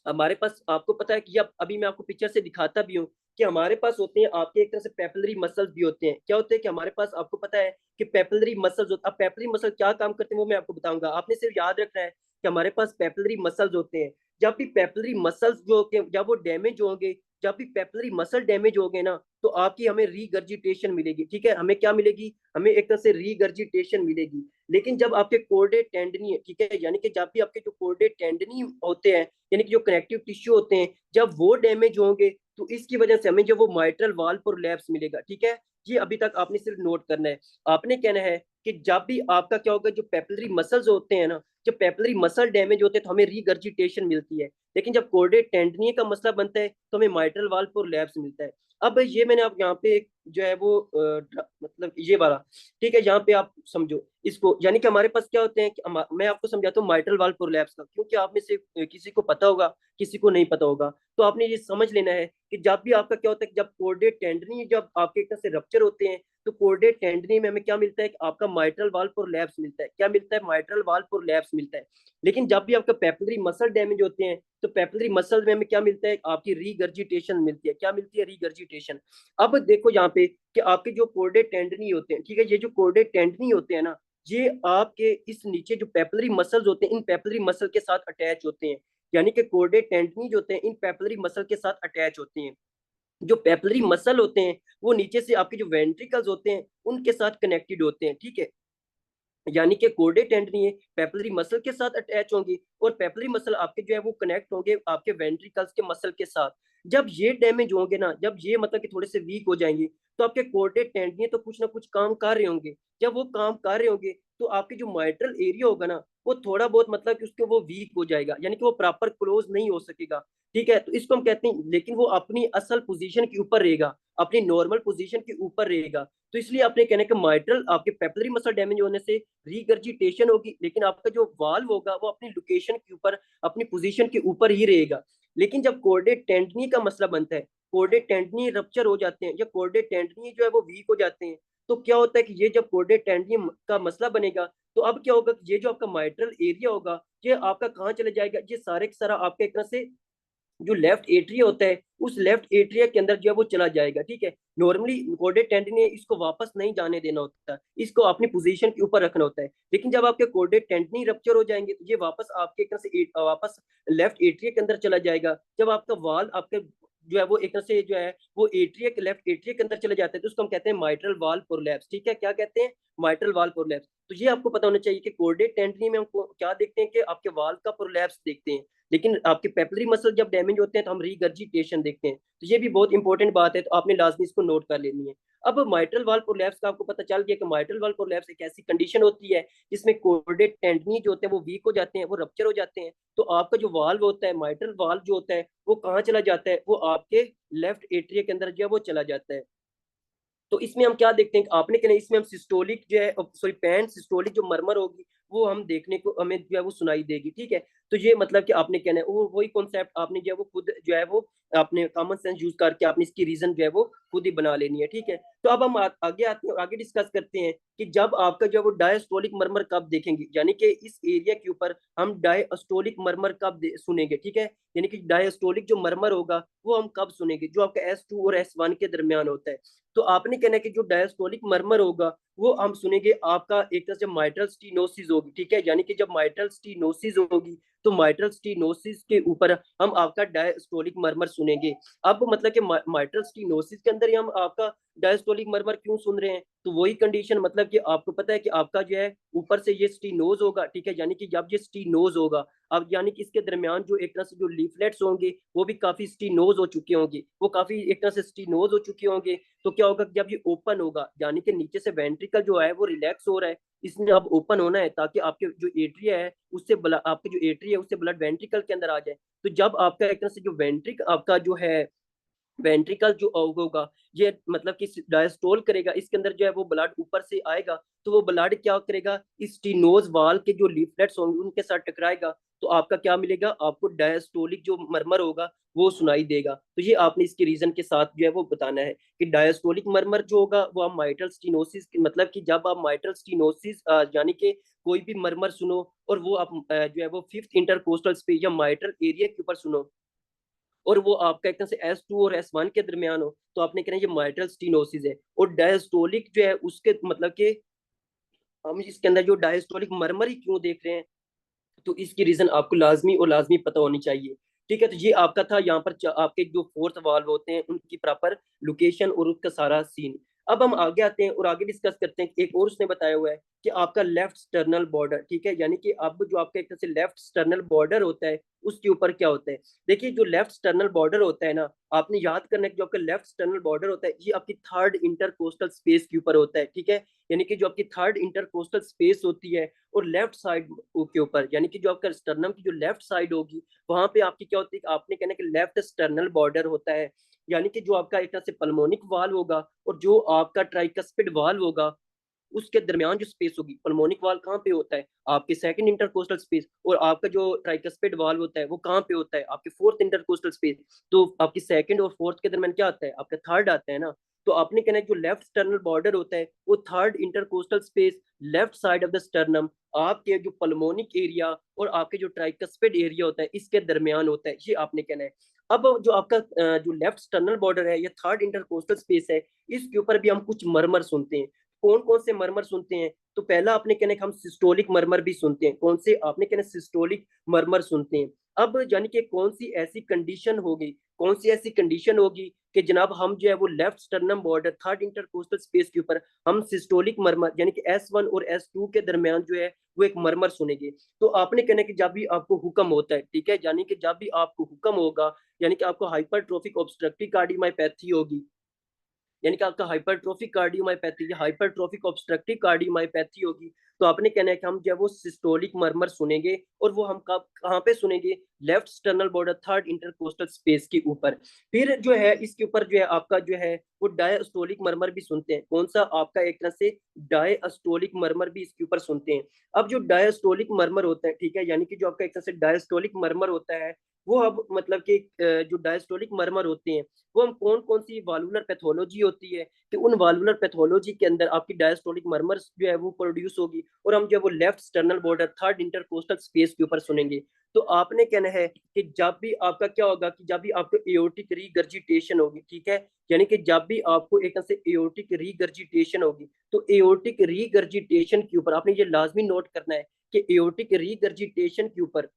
हमारे पास आपको पता है कि अब अभी मैं आपको पिक्चर से दिखाता भी हूँ कि हमारे पास होते हैं आपके एक तरह से पेपिलरी मसल्स भी होते हैं। क्या होते हैं कि हमारे पास आपको पता है कि पेपिलरी मसल्स होते हैं। अब पेपिलरी मसल क्या काम करते हैं वो मैं आपको बताऊंगा। आपने सिर्फ याद रखना है कि हमारे पास पेपिलरी मसल्स होते हैं। जब भी पेपिलरी मसल्स जो होते हैं जब वो डैमेज होंगे, जब भी पेपिलरी मसल डैमेज हो गए ना तो आपकी हमें रीगर्जिटेशन मिलेगी, ठीक है। हमें क्या मिलेगी, हमें एक तरह से रीगर्जिटेशन मिलेगी। लेकिन जब आपके कोर्डे टेंडनी है, ठीक है, यानी कि जब भी आपके जो कोर्डे टेंडनी होते हैं यानी कि जो कनेक्टिव टिश्यू होते हैं जब वो डैमेज होंगे तो इसकी वजह से हमें जो वो माइट्रल वाल्व प्रोलैप्स मिलेगा, ठीक है। ये अभी तक आपने सिर्फ नोट करना है। आपने कहना है कि जब भी आपका क्या होगा जो पेपिलरी मसल्स होते हैं ना, जब पेपिलरी मसल डैमेज होते हैं तो हमें रीगर्जिटेशन मिलती है। लेकिन जब कोर्डे टेंडनी का मसला बनता है तो हमें माइट्रल वाल्व प्रोलैप्स मिलता है। अब ये मैंने आप यहाँ पे जो है वो मतलब ये वाला, ठीक है, यहाँ पे आप समझो इसको। यानी कि हमारे पास क्या होते हैं कि मैं आपको समझाता हूँ माइट्रल वाल्व प्रोलैप्स का, क्योंकि आप में से किसी को पता होगा किसी को नहीं पता होगा। तो आपने ये समझ लेना है कि जब भी आपका क्या होता है कि जब कोर्डे टेंडनी जब आपके एक तरह से रप्चर होते हैं तो कोर्डे टेंडनी में हमें क्या मिलता है कि आपका माइट्रल वाल्व प्रोलैप्स मिलता है। क्या मिलता है, माइट्रल वाल्व प्रोलैप्स मिलता है। लेकिन जब भी आपका पेपिलरी मसल डैमेज होते हैं तो पेपिलरी मसल में हमें क्या मिलता है, आपकी रीगर्जिटेशन मिलती है। क्या मिलती है, रीगर्जिटेशन। अब देखो यहाँ पे कि आपके जो कोर्डे टेंडनी होते हैं, ठीक है, ये जो कोर्डे टेंडनी होते हैं ना ये आपके इस नीचे जो पेपिलरी मसल्स होते हैं इन पेपिलरी मसल के साथ अटैच होते हैं। यानी कि कोर्डे टेंडनी जो होते हैं इन पेपिलरी मसल के साथ अटैच होते हैं। जो पेपिलरी मसल होते हैं वो नीचे से आपके जो वेंट्रिकल्स होते हैं उनके साथ कनेक्टेड होते हैं, ठीक है। यानी कि कोर्डे टेंडनी है पेपिलरी मसल के साथ अटैच होंगी और पेपिलरी मसल आपके जो है वो कनेक्ट होंगे आपके वेंट्रिकल्स के मसल के साथ। जब ये डैमेज होंगे ना, जब ये मतलब कि थोड़े से वीक हो जाएंगे तो आपके कोर्डे टेंडनी तो कुछ ना कुछ काम कर रहे होंगे। जब वो काम कर रहे होंगे तो आपके जो माइट्रल एरिया होगा ना वो थोड़ा बहुत मतलब कि उसके वो वीक हो जाएगा, यानी कि वो प्रॉपर क्लोज नहीं हो सकेगा, ठीक है। तो इसको हम कहते हैं, लेकिन वो अपनी असल पोजीशन के ऊपर रहेगा, अपनी नॉर्मल पोजीशन के ऊपर रहेगा। तो इसलिए आपने कहने का माइट्रल आपके पेपिलरी मसल डैमेज होने से रीगर्जिटेशन होगी, लेकिन आपका जो वाल्व होगा वो अपनी लोकेशन के ऊपर अपनी पोजीशन के ऊपर ही रहेगा। लेकिन जब कोर्डे टेंडनी का मसला बनता है, कोर्डे टेंडनी रप्चर हो जाते हैं या कोर्डे टेंडनी जो है वो वीक हो जाते हैं, तो क्या होता है कि ये जब कोर्डे टेंडनी का मसला बनेगा तो अब क्या होगा, ये जो आपका माइट्रल एरिया होगा ये आपका कहाँ चले जाएगा, ये सारे का सारा आपका एक तरह से जो लेफ्ट एट्रिया होता है उस लेफ्ट एट्रिया के अंदर जो है वो चला जाएगा, ठीक है। नॉर्मली कोर्डे टेंडनी इसको वापस नहीं जाने देना होता, इसको अपनी पोजीशन के ऊपर रखना होता है। लेकिन जब आपके कोर्डे टेंडनी रप्चर हो जाएंगे तो ये वापस आपके एक तरह से वापस लेफ्ट एट्रिया के अंदर चला जाएगा। जब आपका वाल आपके जो है वो एक तरह से जो है वो एट्रिया के लेफ्ट एट्रिया के अंदर चले जाते हैं तो उसको हम कहते हैं माइट्रल वाल प्रोलैप्स, ठीक है। क्या कहते हैं, माइट्रल वाल प्रोलैप्स। तो ये आपको पता होना चाहिए कि कोर्डे टेंडनी में हम क्या देखते हैं कि आपके वाल का प्रोलैप्स देखते हैं, लेकिन आपके पेपिलरी मसल जब डैमेज होते हैं तो हम रीगर्जिटेशन देखते हैं। तो ये भी बहुत इंपॉर्टेंट बात है, तो आपने लाजमी इसको नोट कर लेनी है। अब माइट्रल वाल्व प्रोलैप्स का आपको पता चल गया कि माइट्रल वाल्व प्रोलैप्स एक ऐसी कंडीशन होती है जिसमें कोर्डे टेंडनी जो होते हैं वो वीक हो जाते हैं, वो रप्चर हो जाते हैं। तो आपका जो वाल्व होता है, माइट्रल वाल्व जो होता है वो कहाँ चला जाता है, वो आपके लेफ्ट एट्रिया के अंदर जो है वो चला जाता है। तो इसमें हम क्या देखते हैं कि आपने कहना इसमें हम सिस्टोलिक जो है, सॉरी पैन सिस्टोलिक जो मरमर होगी वो हम देखने को हमें जो है वो सुनाई देगी, ठीक है। तो ये मतलब कि आपने कहना है वो वही कॉन्सेप्ट आपने जो है वो खुद जो है वो आपने कॉमन सेंस यूज करके आपने इसकी रीजन जो है वो खुद ही बना लेनी है, ठीक है। तो अब हम आगे आते हैं, आगे डिस्कस करते हैं कि जब आपका जो है वो डायस्टोलिक मरमर कब देखेंगे, यानी कि इस एरिया के ऊपर हम डायस्टोलिक मरमर कब सुनेंगे, ठीक है। यानी कि डायस्टोलिक जो मरमर होगा वो हम कब सुनेंगे, जो आपका S2 और S1 के दरमियान होता है। तो आपने कहना है कि जो डायस्टोलिक मरमर होगा वो हम सुनेंगे आपका एक तरह से माइट्रल स्टीनोसिस होगी, ठीक है। यानी कि जब माइट्रल स्टीनोसिस होगी तो माइट्रल स्टीनोसिस के ऊपर हम आपका डायस्टोलिक मरमर सुनेंगे। अब मतलब कि माइट्रल स्टीनोसिस के अंदर ही हम आपका डायस्टोलिक मरमर क्यों सुन रहे हैं, तो वही कंडीशन मतलब कि आपको पता है कि आपका जो है ऊपर से ये स्टीनोज होगा, ठीक है। यानी कि जब ये स्टीनोज होगा अब यानी कि इसके दरमियान जो एक तरह से जो लीफलेट्स होंगे वो भी काफी स्टीनोज हो चुके होंगे, वो काफी एक तरह से स्टीनोज हो चुके होंगे। तो क्या होगा, जब ये ओपन होगा यानी कि नीचे से वेंट्रिकल जो है वो रिलैक्स हो रहा है, इसने अब ओपन होना है ताकि आपके जो एट्रिया है उससे आपके जो एट्रिया है उससे ब्लड वेंट्रिकल के अंदर आ जाए। तो जब आपका एक तरह से जो वेंट्रिक आपका जो है वेंट्रिकल जो होगा, ये मतलब कि डायस्टोल करेगा, इसके अंदर जो है वो ब्लड ऊपर से आएगा, तो वो ब्लड क्या करेगा, स्टीनोज वाल के जो लीफलेट्स होंगे उनके साथ टकराएगा, तो आपका क्या मिलेगा, आपको डायस्टोलिक जो मरमर होगा वो सुनाई देगा। तो ये आपने इसके रीजन के साथ जो है वो बताना है कि डायस्टोलिक मरमर जो होगा वो आप माइट्रल स्टीनोसिस, मतलब कि जब आप माइट्रल स्टीनोसिस यानी कि कोई भी मरमर सुनो और वो आप जो है वो फिफ्थ इंटरकोस्टल स्पेस या माइट्रल एरिया के ऊपर सुनो, और वो आपका एक तरह से S2 और S1 के दरमियान हो, तो आपने कहना ये माइट्रल स्टीनोसिस है। और डायस्टोलिक जो है उसके मतलब कि हम इसके अंदर जो डायस्टोलिक मरमर ही क्यों देख रहे हैं, तो इसकी रीजन आपको लाजमी और लाजमी पता होनी चाहिए। ठीक है, तो ये आपका था यहाँ पर आपके जो फोर्थ वाल्व होते हैं उनकी प्रॉपर लोकेशन और उसका सारा सीन। अब हम आगे आते हैं और आगे डिस्कस करते हैं कि एक और उसने बताया हुआ है कि आपका लेफ्ट स्टर्नल बॉर्डर, ठीक है, यानी कि अब जो आपका एक तरह से लेफ्ट स्टर्नल बॉर्डर होता है उसके ऊपर क्या होता है। देखिए जो लेफ्ट स्टर्नल बॉर्डर होता है ना, आपने याद करना है कि जो आपका लेफ्ट स्टर्नल बॉर्डर होता है ये आपकी थर्ड इंटरकोस्टल स्पेस के ऊपर होता है, ठीक है, यानी कि जो आपकी थर्ड इंटरकोस्टल स्पेस होती है और लेफ्ट साइड के ऊपर, यानी कि जो आपका स्टर्नम की जो लेफ्ट साइड होगी वहां पे आपकी क्या होती है, आपने कहना कि लेफ्ट स्टर्नल बॉर्डर होता है, यानी कि जो आपका एक तरह से पल्मोनिक वाल होगा और जो आपका ट्राइकस्पिड वाल होगा उसके दरमियान जो स्पेस होगी, पल्मोनिक वाल कहाँ पे होता है, आपके सेकंड इंटरकोस्टल स्पेस, और आपका जो ट्राइकस्पिड वाल होता है वो कहाँ पे होता है, आपके फोर्थ इंटरकोस्टल स्पेस। तो आपकी सेकंड और फोर्थ के दरमियान क्या आता है, आपका थर्ड आता है ना। तो आपने कहना है जो लेफ्ट स्टर्नल बॉर्डर होता है वो third intercostal space left side of the sternum, आपके जो पल्मोनिक एरिया और आपके जो ट्राइकस्पिड एरिया होता है इसके दरमियान होता है, ये आपने कहना है। अब जो आपका जो लेफ्ट स्टर्नल बॉर्डर है या थर्ड इंटरकोस्टल स्पेस है, इसके ऊपर भी हम कुछ मरमर सुनते हैं। कौन कौन से मरमर सुनते हैं, तो पहला आपने कहना कि हम सिस्टोलिक मरमर भी सुनते हैं, कौन से, आपने कहना सिस्टोलिक मरमर सुनते हैं। अब यानी कि कौन सी ऐसी कंडीशन होगी, कौन सी ऐसी कंडीशन होगी कि जनाब हम जो है वो left sternum border third intercostal space के ऊपर हम सिस्टोलिक मरमर यानी कि S1 और S2 के दरमियान जो है वो एक मरमर सुनेंगे। तो आपने कहना कि जब भी आपको हुक्म होता है, ठीक है, यानी कि जब भी आपको हुक्म होगा, यानी कि आपको हाइपरट्रोफिक ऑब्स्ट्रक्टिव कार्डियोमायोपैथी होगी, यानी कि आपका हाइपरट्रोफिक कार्डियोमायोपैथी या हाइपरट्रोफिक ऑब्स्ट्रक्टिव कार्डियोमायोपैथी होगी, तो आपने कहना है कि हम जो है वो सिस्टोलिक मरमर सुनेंगे, और वो हम कब कहाँ पे सुनेंगे, left sternal border third intercostal space के ऊपर। फिर जो है इसके ऊपर जो है आपका जो है वो डायस्टोलिक मरमर भी सुनते हैं, कौन सा, आपका एक तरह से डायस्टोलिक मरमर भी इसके ऊपर सुनते हैं। अब जो डायस्टोलिक मरमर होता है, ठीक है, यानी कि जो आपका एक तरह से डायस्टोलिक मरमर होता है वो अब मतलब कि जो डायस्टोलिक मरमर होते हैं वो हम कौन कौन सी वालुलर पैथोलॉजी होती है कि उन वालुलर पैथोलॉजी के अंदर आपकी डायस्टोलिक मरमर जो है वो प्रोड्यूस होगी, और हम जो है वो left sternal border third intercostal space के ऊपर सुनेंगे। तो आपने कहना है कि जब भी आपका क्या होगा कि जब भी आपको एओर्टिक रीगर्जिटेशन होगी, ठीक है, यानी कि जब भी आपको एक तरह से एओर्टिक रीगर्जिटेशन होगी, तो एओर्टिक रीगर्जिटेशन के ऊपर आपने ये लाजमी नोट करना है कि एओर्टिक रीगर्जिटेशन के ऊपर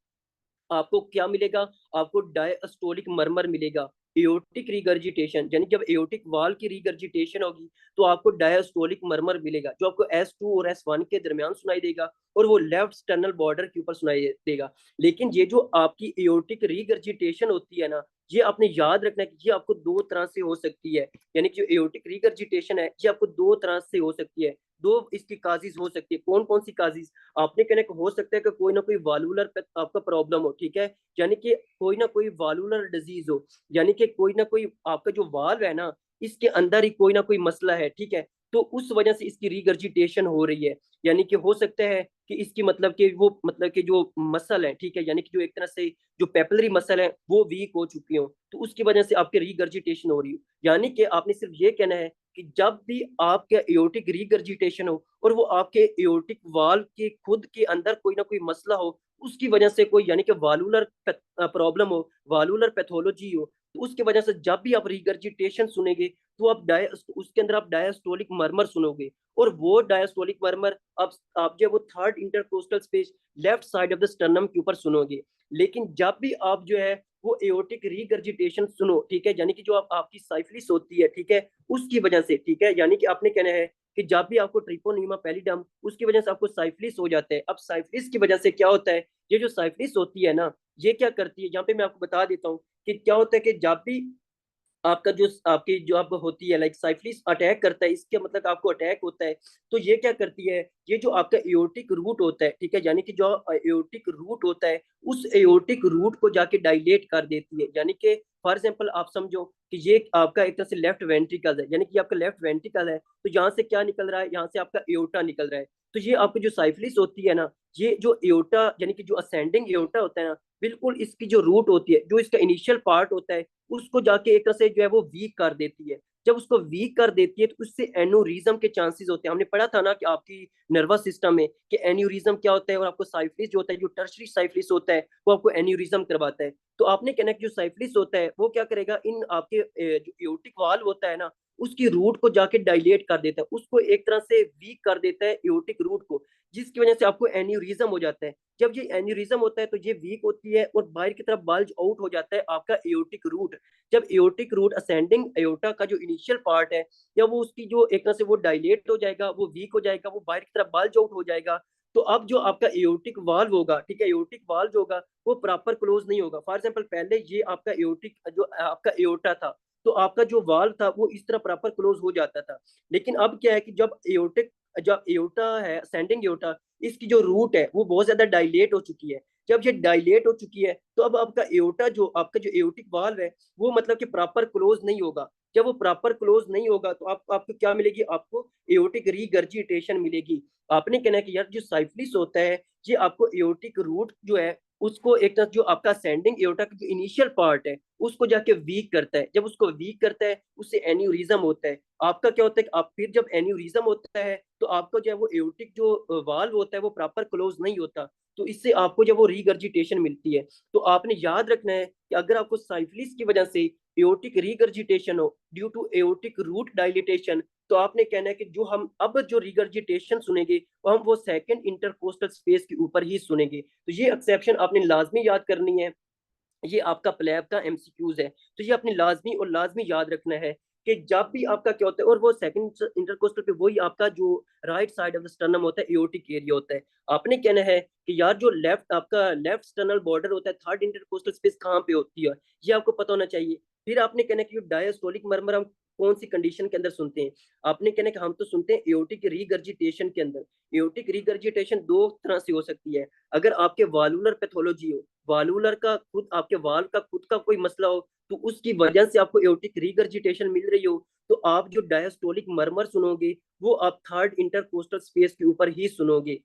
आपको क्या मिलेगा, आपको डायस्टोलिक मरमर मिलेगा। एओर्टिक रिगर्जिटेशन यानी जब एओर्टिक वाल की रिगर्जिटेशन होगी तो आपको डायस्टोलिक मरमर मिलेगा, जो आपको S2 और S1 के दरमियान सुनाई देगा और वो लेफ्ट स्टर्नल बॉर्डर के ऊपर सुनाई देगा। लेकिन ये जो आपकी एओर्टिक रिगर्जिटेशन होती है ना, ये आपने याद रखना है कि ये आपको दो तरह से हो सकती है, यानी कि जो एओर्टिक रिगर्जिटेशन है ये आपको दो तरह से हो सकती है, दो इसकी काजिज हो सकती है। कौन कौन सी काजिज, आपने कहने को हो सकता है कि कोई ना कोई वालुलर आपका प्रॉब्लम हो, ठीक है, यानी कि कोई ना कोई वालुलर डिजीज हो, यानी कि कोई ना कोई आपका जो वाल्व है ना इसके अंदर ही कोई ना कोई मसला है, ठीक है, तो उस वजह से इसकी रिगर्जिटेशन हो रही है। यानी कि हो सकता है कि इसकी मतलब कि वो मतलब कि जो मसल है, ठीक है, यानी कि जो एक तरह से जो पेपलरी मसल है वो वीक हो चुकी हो, तो उसकी वजह से आपकी रिगर्जिटेशन हो रही हो। यानी कि आपने सिर्फ ये कहना है कि जब भी आपके एओर्टिक रिगर्जिटेशन हो और वो आपके एओर्टिक वाल्व के खुद के अंदर कोई ना कोई मसला हो, उसकी वजह से कोई यानी कि वालुलर प्रॉब्लम हो, वालुलर पैथोलॉजी हो, तो उसकी वजह से जब भी आप रिगर्जिटेशन सुनेंगे तो आप उसके अंदर आप डायस्टोलिक मरमर सुनोगे, और वो डायस्टोलिक मरमर आप जो है वो third intercostal space left side of the sternum के ऊपर सुनोगे। लेकिन जब भी आप जो है वो एओर्टिक रिगर्जिटेशन सुनो, ठीक है, यानी कि जो आपकी साइफिलिस होती है, ठीक है, उसकी वजह से, ठीक है, यानी कि आपने कहना है कि जब भी आपको ट्रिपोनिमा पैलिडम उसकी वजह से आपको साइफिलिस हो जाता है। अब साइफिलिस की वजह से क्या होता है, ये जो साइफिलिस होती है ना ये क्या करती है, यहाँ पे मैं आपको बता देता हूँ कि क्या होता है कि जब भी आपका जो आपकी जो आप होती है लाइक साइफिलिस अटैक करता है, इसके मतलब आपको अटैक होता है, तो ये क्या करती है, ये जो आपका एओर्टिक रूट होता है, ठीक है, यानी कि जो एओर्टिक रूट होता है, उस एओर्टिक रूट को जाके डायलेट कर देती है। यानी कि फॉर एग्जाम्पल आप समझो कि ये आपका एक तरह से लेफ्ट वेंट्रिकल है, यानी कि आपका लेफ्ट वेंट्रिकल है, तो यहाँ से क्या निकल रहा है, यहाँ से आपका एओर्टा निकल रहा है। तो ये आपकी जो साइफिलिस होती है ना, ये जो एओर्टा यानी कि जो असेंडिंग एओर्टा होता है ना, बिल्कुल इसकी जो रूट होती है, जो इसका इनिशियल पार्ट होता है, उसको जाके एक तरह से जो है वो वीक कर देती है। जब उसको वीक कर देती है तो उससे एन्यूरिज्म के चांसेस होते हैं। हमने पढ़ा था ना कि आपकी नर्वस सिस्टम में कि एन्यूरिज्म क्या होता है, और आपको साइफिलिस जो होता है, जो टर्शरी साइफिलिस होता है, वो आपको एन्यूरिज्म करवाता है। तो आपने कहना कि जो साइफिलिस होता है वो क्या करेगा, इन आपके जो एओर्टिक वाल्व होता है ना, उसकी रूट को जाके डायलेट कर देता है, उसको एक तरह से वीक कर देता है एओर्टिक रूट को, जिसकी वजह से आपको एन्यूरिज्म हो जाता है। जब ये एन्यूरिज्म होता है तो ये वीक होती है और बाहर की तरफ बल्ज आउट हो जाता है आपका एओर्टिक रूट। जब एओर्टिक रूट असेंडिंग एओर्टा का जो इनिशियल पार्ट है, या वो उसकी जो एक तरह से वो डायलेट हो जाएगा, वो वीक हो जाएगा, वो बाहर की तरफ बल्ज आउट हो जाएगा, तो अब जो आपका एओर्टिक वाल्व होगा, ठीक है, एओर्टिक वाल्व जो होगा वो प्रॉपर क्लोज नहीं होगा। फॉर एग्जाम्पल पहले ये आपका एओर्टिक जो आपका एओर्टा था, तो आपका जो वाल्व था वो इस तरह प्रॉपर क्लोज हो जाता था। लेकिन अब क्या है कि जब एओर्टिक जो एओर्टा है, असेंडिंग एओर्टा, इसकी जो रूट है वो बहुत ज्यादा डायलेट हो चुकी है। जब ये डायलेट हो चुकी है तो अब आपका एओर्टा जो आपका जो एओर्टिक वाल्व है वो मतलब कि प्रॉपर क्लोज नहीं होगा। जब वो प्रॉपर क्लोज नहीं होगा तो आपको क्या मिलेगी, आपको एओर्टिक रीगर्जिटेशन मिलेगी। आपने कहना है कि यार जो साइफिलिस होता है, ये आपको एओर्टिक रूट जो है उसको एक तरह जो आपका सेंडिंग एओर्टा का जो इनिशियल पार्ट है उसको जाके वीक करता है। जब उसको वीक करता है उससे एन्यूरिज्म होता है। आपका क्या होता है कि आप फिर जब एन्यूरिज्म होता है तो आपको जो है वो एओर्टिक जो वाल्व होता है वो प्रॉपर क्लोज नहीं होता, तो इससे आपको जब वो रीगर्जिटेशन मिलती है। तो आपने याद रखना है कि अगर आपको साइफिलिस की वजह से एओर्टिक रीगर्जिटेशन हो due to aortic root dilatation, तो आपने कहना है कि जो हम अब जो रिगर्जिटेशन सुनेंगे वो सेकंड इंटरकोस्टल स्पेस के ऊपर ही सुनेंगे। तो ये एक्सेप्शन आपने लाजमी याद करनी है। ये आपका प्लेब का एमसीक्यूज है, तो ये आपने लाजमी और लाजमी याद रखना है कि जब भी आपका क्या होता है, और वो सेकंड इंटरकोस्टल पे वही आपका जो right side of the sternum होता है, एओर्टिक एरिया होता है। आपने कहना है कि यार जो लेफ्ट आपका लेफ्ट स्टर्नल बॉर्डर होता है, थर्ड इंटरकोस्टल स्पेस कहाँ पे होती है, ये आपको पता होना चाहिए। फिर आपने कहना है कि डायस्टोलिक मरमर हम कौन सी कंडीशन के अंदर सुनते हैं। आपने कहना है कि हम तो सुनते हैं एओर्टिक रीगर्जिटेशन के अंदर। एओर्टिक रीगर्जिटेशन दो तरह से हो सकती है। अगर आपके वालुलर पैथोलॉजी हो, वालुलर का खुद आपके वाल का खुद का कोई मसला हो, तो उसकी वजह से आपको एओर्टिक रीगर्जिटेशन मिल रही हो, तो आप जो डायस्टोलिक मरमर सुनोगे वो आप थर्ड इंटरकोस्टल स्पेस के ऊपर ही सुनोगे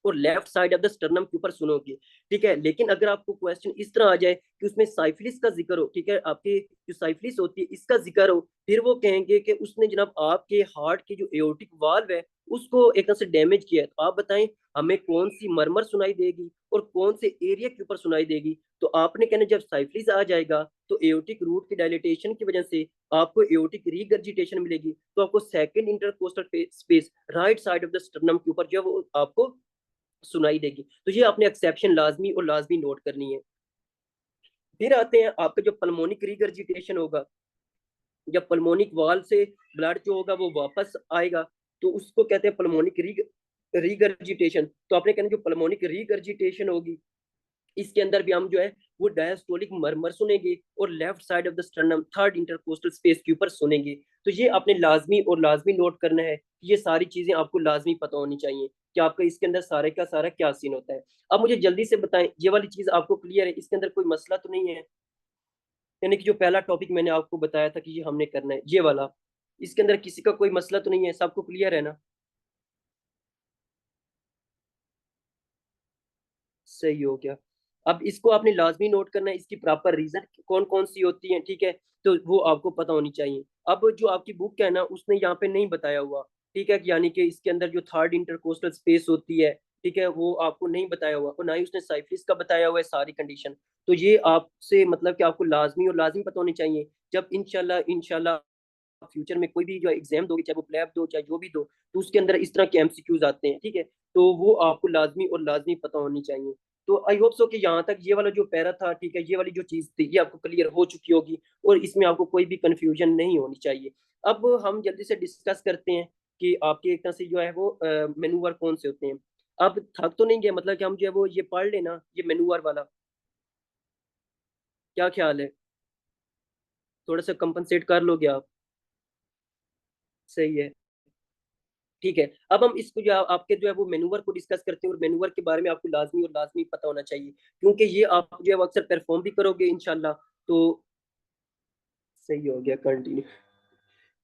और left side of the sternum के ऊपर सुनोगे। ठीक है, लेकिन अगर आपको क्वेश्चन इस तरह आ जाए कि उसमें साइफिलिस का जिक्र हो, ठीक है, आपकी जो साइफिलिस होती है इसका जिक्र हो, फिर वो कहेंगे कि उसने जनाब आपके हार्ट की जो एओर्टिक वाल्व है उसको एक तरह से डैमेज किया है। तो आप बताएं हमें कौन सी मरमर सुनाई देगी और कौन से एरिया के ऊपर सुनाई देगी। तो आपने कहना जब साइफिलिस आ जाएगा तो एओर्टिक रूट की डायलिटेशन की वजह से आपको एओर्टिक रीगर्जिटेशन मिलेगी, तो आपको second intercostal space right side of the sternum के ऊपर जो वो आपको सुनाई देगी। तो ये आपने एक्सेप्शन लाजमी और लाजमी नोट करनी है। फिर आते हैं आपका जो पल्मोनिक रिगर्जिटेशन होगा, जब पल्मोनिक वाल से ब्लड जो होगा वो वापस आएगा, तो उसको कहते हैं पल्मोनिक रिगर्जिटेशन। तो आपने कहना जो पल्मोनिक रिगर्जिटेशन होगी इसके अंदर भी हम जो है वो डायस्टोलिक मरमर सुनेंगे और left side of the sternum third intercostal space के ऊपर सुनेंगे। तो ये आपने लाजमी और लाजमी नोट करना है। ये सारी चीजें आपको लाजमी पता होनी चाहिए कि आपका इसके अंदर सारे का सारा क्या सीन होता है। अब मुझे जल्दी से बताएं ये वाली चीज आपको क्लियर है, इसके अंदर कोई मसला तो नहीं है। यानी कि जो पहला टॉपिक मैंने आपको बताया था कि ये हमने करना है ये वाला, इसके अंदर किसी का कोई मसला तो नहीं है, सबको क्लियर है ना। सही हो गया। अब इसको आपने लाजमी नोट करना है, इसकी प्रॉपर रीजन कौन कौन सी होती है, ठीक है, तो वो आपको पता होनी चाहिए। अब जो आपकी बुक है ना उसने यहाँ पे नहीं बताया हुआ, ठीक है, यानी कि इसके अंदर जो थर्ड इंटरकोस्टल स्पेस होती है, ठीक है, वो आपको नहीं बताया हुआ और ना ही उसने साइफिलिस का बताया हुआ है सारी कंडीशन। तो ये आपसे मतलब कि आपको लाजमी और लाजमी पता होनी चाहिए। जब इंशाल्लाह इंशाल्लाह फ्यूचर में कोई भी जो एग्जाम दोगे, चाहे वो प्लेब दो चाहे जो भी दो, तो उसके अंदर इस तरह के एमसीक्यूज आते हैं, ठीक है, तो वो आपको लाजमी और लाजमी पता होनी चाहिए। तो आई होप सो कि यहाँ तक ये वाला जो पैरा था, ठीक है, ये वाली जो चीज थी ये आपको क्लियर हो चुकी होगी और इसमें आपको कोई भी कंफ्यूजन नहीं होनी चाहिए। अब हम जल्दी से डिस्कस करते हैं कि आपके एक तरह से जो है वो मेनूवर कौन से होते हैं। अब थक तो नहीं गया, मतलब कि हम जो है वो ये पढ़ लेना ये मेनूवर वाला, क्या ख्याल है। थोड़ा सा कंपनसेट कर लोगे आप? सही है। ठीक है, अब हम इसको जो आपके जो है वो मेनूवर को डिस्कस करते हैं, और मेनूवर के बारे में आपको लाजमी और लाजमी पता होना चाहिए, क्योंकि ये आप जो है वो अक्सर परफॉर्म भी करोगे इंशाल्लाह। तो सही हो गया, कंटिन्यू।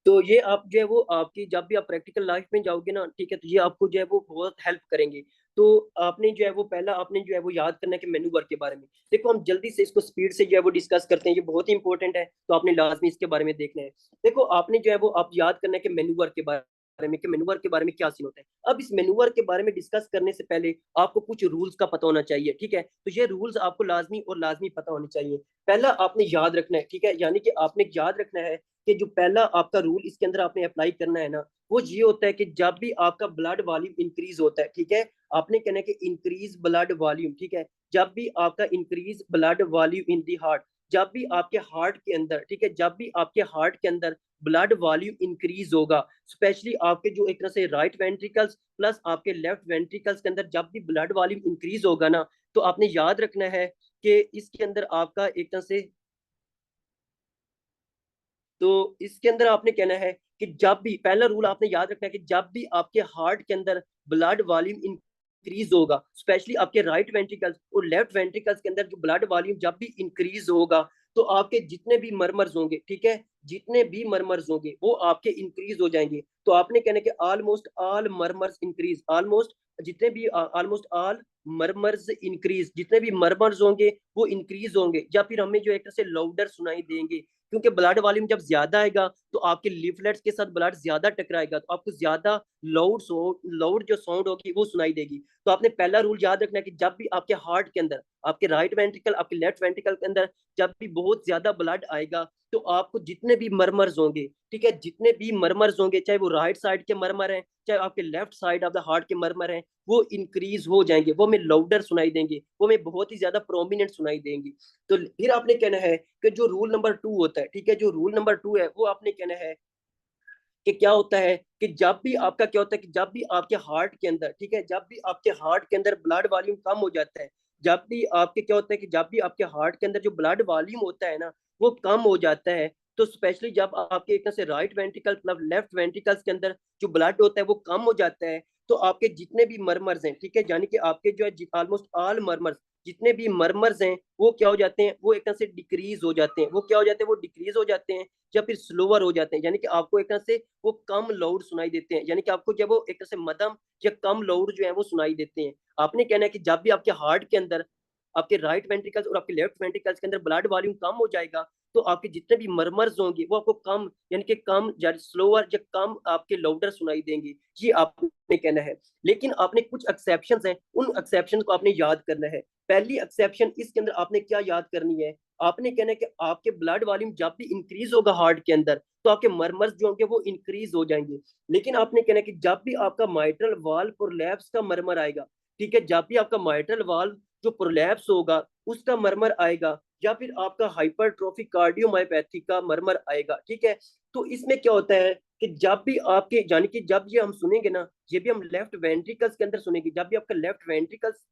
तो ये आप जो है वो आपकी जब भी आप प्रैक्टिकल लाइफ में जाओगे ना, ठीक है, तो ये आपको जो है वो बहुत हेल्प करेंगे। तो आपने जो है वो पहला आपने जो है वो याद करना है कि मेनू वर्क के बारे में। देखो हम जल्दी से इसको स्पीड से जो है वो डिस्कस करते हैं, ये बहुत ही इंपॉर्टेंट है, तो आपने लाजमी इसके बारे में देखना है। देखो आपने जो है वो आप याद करना है कि मेनू वर्क के बारे में, कि मेनू वर्क के बारे में क्या सीन होता है। अब इस मेनू वर्क के बारे में डिस्कस करने से पहले आपको कुछ रूल्स का पता होना चाहिए, ठीक है, तो ये रूल्स आपको लाजमी और लाजमी पता होने चाहिए। पहला आपने याद रखना है, ठीक है, यानी कि आपने याद रखना है कि जो पहला आपका रूल इसके अंदर आपने अप्लाई करना है ना, वो ये होता है कि जब भी आपका ब्लड वॉल्यूम इंक्रीज होता है, ठीक है, आपने कहना है कि इंक्रीज ब्लड वॉल्यूम, ठीक है, जब भी आपका increase blood volume in the heart, जब भी आपके हार्ट के अंदर, ठीक है, जब भी आपके हार्ट के अंदर ब्लड वॉल्यूम इंक्रीज होगा, स्पेशली आपके जो एक तरह से राइट वेंट्रिकल्स प्लस आपके लेफ्ट वेंट्रिकल्स के अंदर जब भी ब्लड वॉल्यूम इंक्रीज होगा ना, तो आपने याद रखना है कि इसके अंदर आपका एक तरह से, तो इसके अंदर आपने कहना है कि जब भी, पहला रूल आपने याद रखना है कि जब भी आपके हार्ट के अंदर ब्लड वॉल्यूम इंक्रीज होगा, स्पेशली आपके राइट वेंट्रिकल्स और लेफ्ट वेंट्रिकल्स के अंदर जो ब्लड वॉल्यूम जब भी इंक्रीज होगा, तो आपके जितने भी मरमर्स होंगे, ठीक है, जितने भी मरमर्स होंगे वो आपके इंक्रीज हो जाएंगे। तो आपने कहना है कि ऑलमोस्ट ऑल मरमर्स इंक्रीज, ऑलमोस्ट जितने भी ऑलमोस्ट ऑल मरमर्स इंक्रीज, जितने भी मरमर्स होंगे वो इंक्रीज होंगे, या फिर हमें जो एक तरह से लाउडर सुनाई देंगे, क्योंकि ब्लड वॉल्यूम जब ज्यादा आएगा तो आपके लिफलेट्स के साथ ब्लड ज्यादा टकराएगा, तो आपको ज्यादा लाउड जो साउंड होगी वो सुनाई देगी। तो आपने पहला रूल याद रखना है कि जब भी आपके हार्ट के अंदर, आपके राइट वेंट्रिकल आपके लेफ्ट वेंट्रिकल के अंदर जब भी बहुत ज्यादा ब्लड आएगा, तो आपको जितने भी मरमर्स होंगे, ठीक है, जितने भी मरमर्स होंगे, चाहे वो राइट साइड के मरमर हैं, चाहे आपके left side of the heart के मरमर हैं, वो इंक्रीज हो जाएंगे, वो हमें लाउडर सुनाई देंगे, वो हमें बहुत ही ज्यादा प्रोमिनेंट सुनाई देंगे। तो फिर आपने कहना है कि जो रूल नंबर 2 होता है, ठीक है, जो रूल नंबर 2 है वो आपने कहना है कि क्या होता है कि जब भी आपका क्या होता है कि जब भी आपके हार्ट के अंदर, ठीक है, जब भी आपके हार्ट के अंदर ब्लड वॉल्यूम कम हो जाता है, जब भी आपके क्या होता है कि जब भी आपके हार्ट के अंदर जो ब्लड वॉल्यूम होता है ना वो कम हो जाता है, तो स्पेशली जब आपके एक तरह से राइट वेंट्रिकल मतलब लेफ्ट वेंट्रिकल्स के अंदर जो ब्लड होता है वो कम हो जाता है, तो आपके जितने भी मरमर्स हैं, ठीक है, यानी कि आपके जो है ऑलमोस्ट ऑल मरमर्स, जितने भी मरमर्स हैं वो क्या हो जाते हैं, वो एक तरह से डिक्रीज हो जाते हैं, वो क्या हो जाते हैं, वो डिक्रीज हो जाते हैं, या फिर स्लोअर हो जाते हैं, यानी कि आपको एक तरह से वो कम लाउड सुनाई देते हैं, यानी कि आपको जब वो एक तरह से मध्यम या कम लाउड जो है वो सुनाई देते हैं। आपने कहना है कि जब भी आपके हार्ट के अंदर आपके राइट वेंट्रिकल्स और आपके लेफ्ट वेंट्रिकल्स के अंदर ब्लड वॉल्यूम कम हो जाएगा, तो आपके जितने भी मरमर्स होंगे वो आपको कम, यानी कि कम स्लोअर या कम आपके लाउडर सुनाई देंगे, ये आपने कहना है। लेकिन आपने कुछ एक्सेप्शन हैं, उन एक्सेप्शन को आपने याद करना है। पहली एक्सेप्शन इसके अंदर आपने क्या याद करनी है, आपने कहना है कि आपके ब्लड वॉल्यूम जब भी इंक्रीज होगा हार्ट के अंदर, तो आपके मरमर्स जो होंगे वो इंक्रीज हो जाएंगे। लेकिन आपने कहना है कि जब भी आपका माइट्रल वाल्व प्रोलैप्स का मरमर आएगा, ठीक है, जब भी आपका माइट्रल वाल्व जो प्रोलैप्स होगा उसका मरमर आएगा, या फिर आपका हाइपरट्रोफिक कार्डियोमायोपैथी का मरमर आएगा, ठीक है, तो इसमें क्या होता है कि जब भी आपके, यानी कि जब ये हम सुनेंगे ना, ये भी हम लेफ्ट वेंट्रिकल्स के अंदर सुनेंगे, जब भी आपका लेफ्ट वेंट्रिकल्स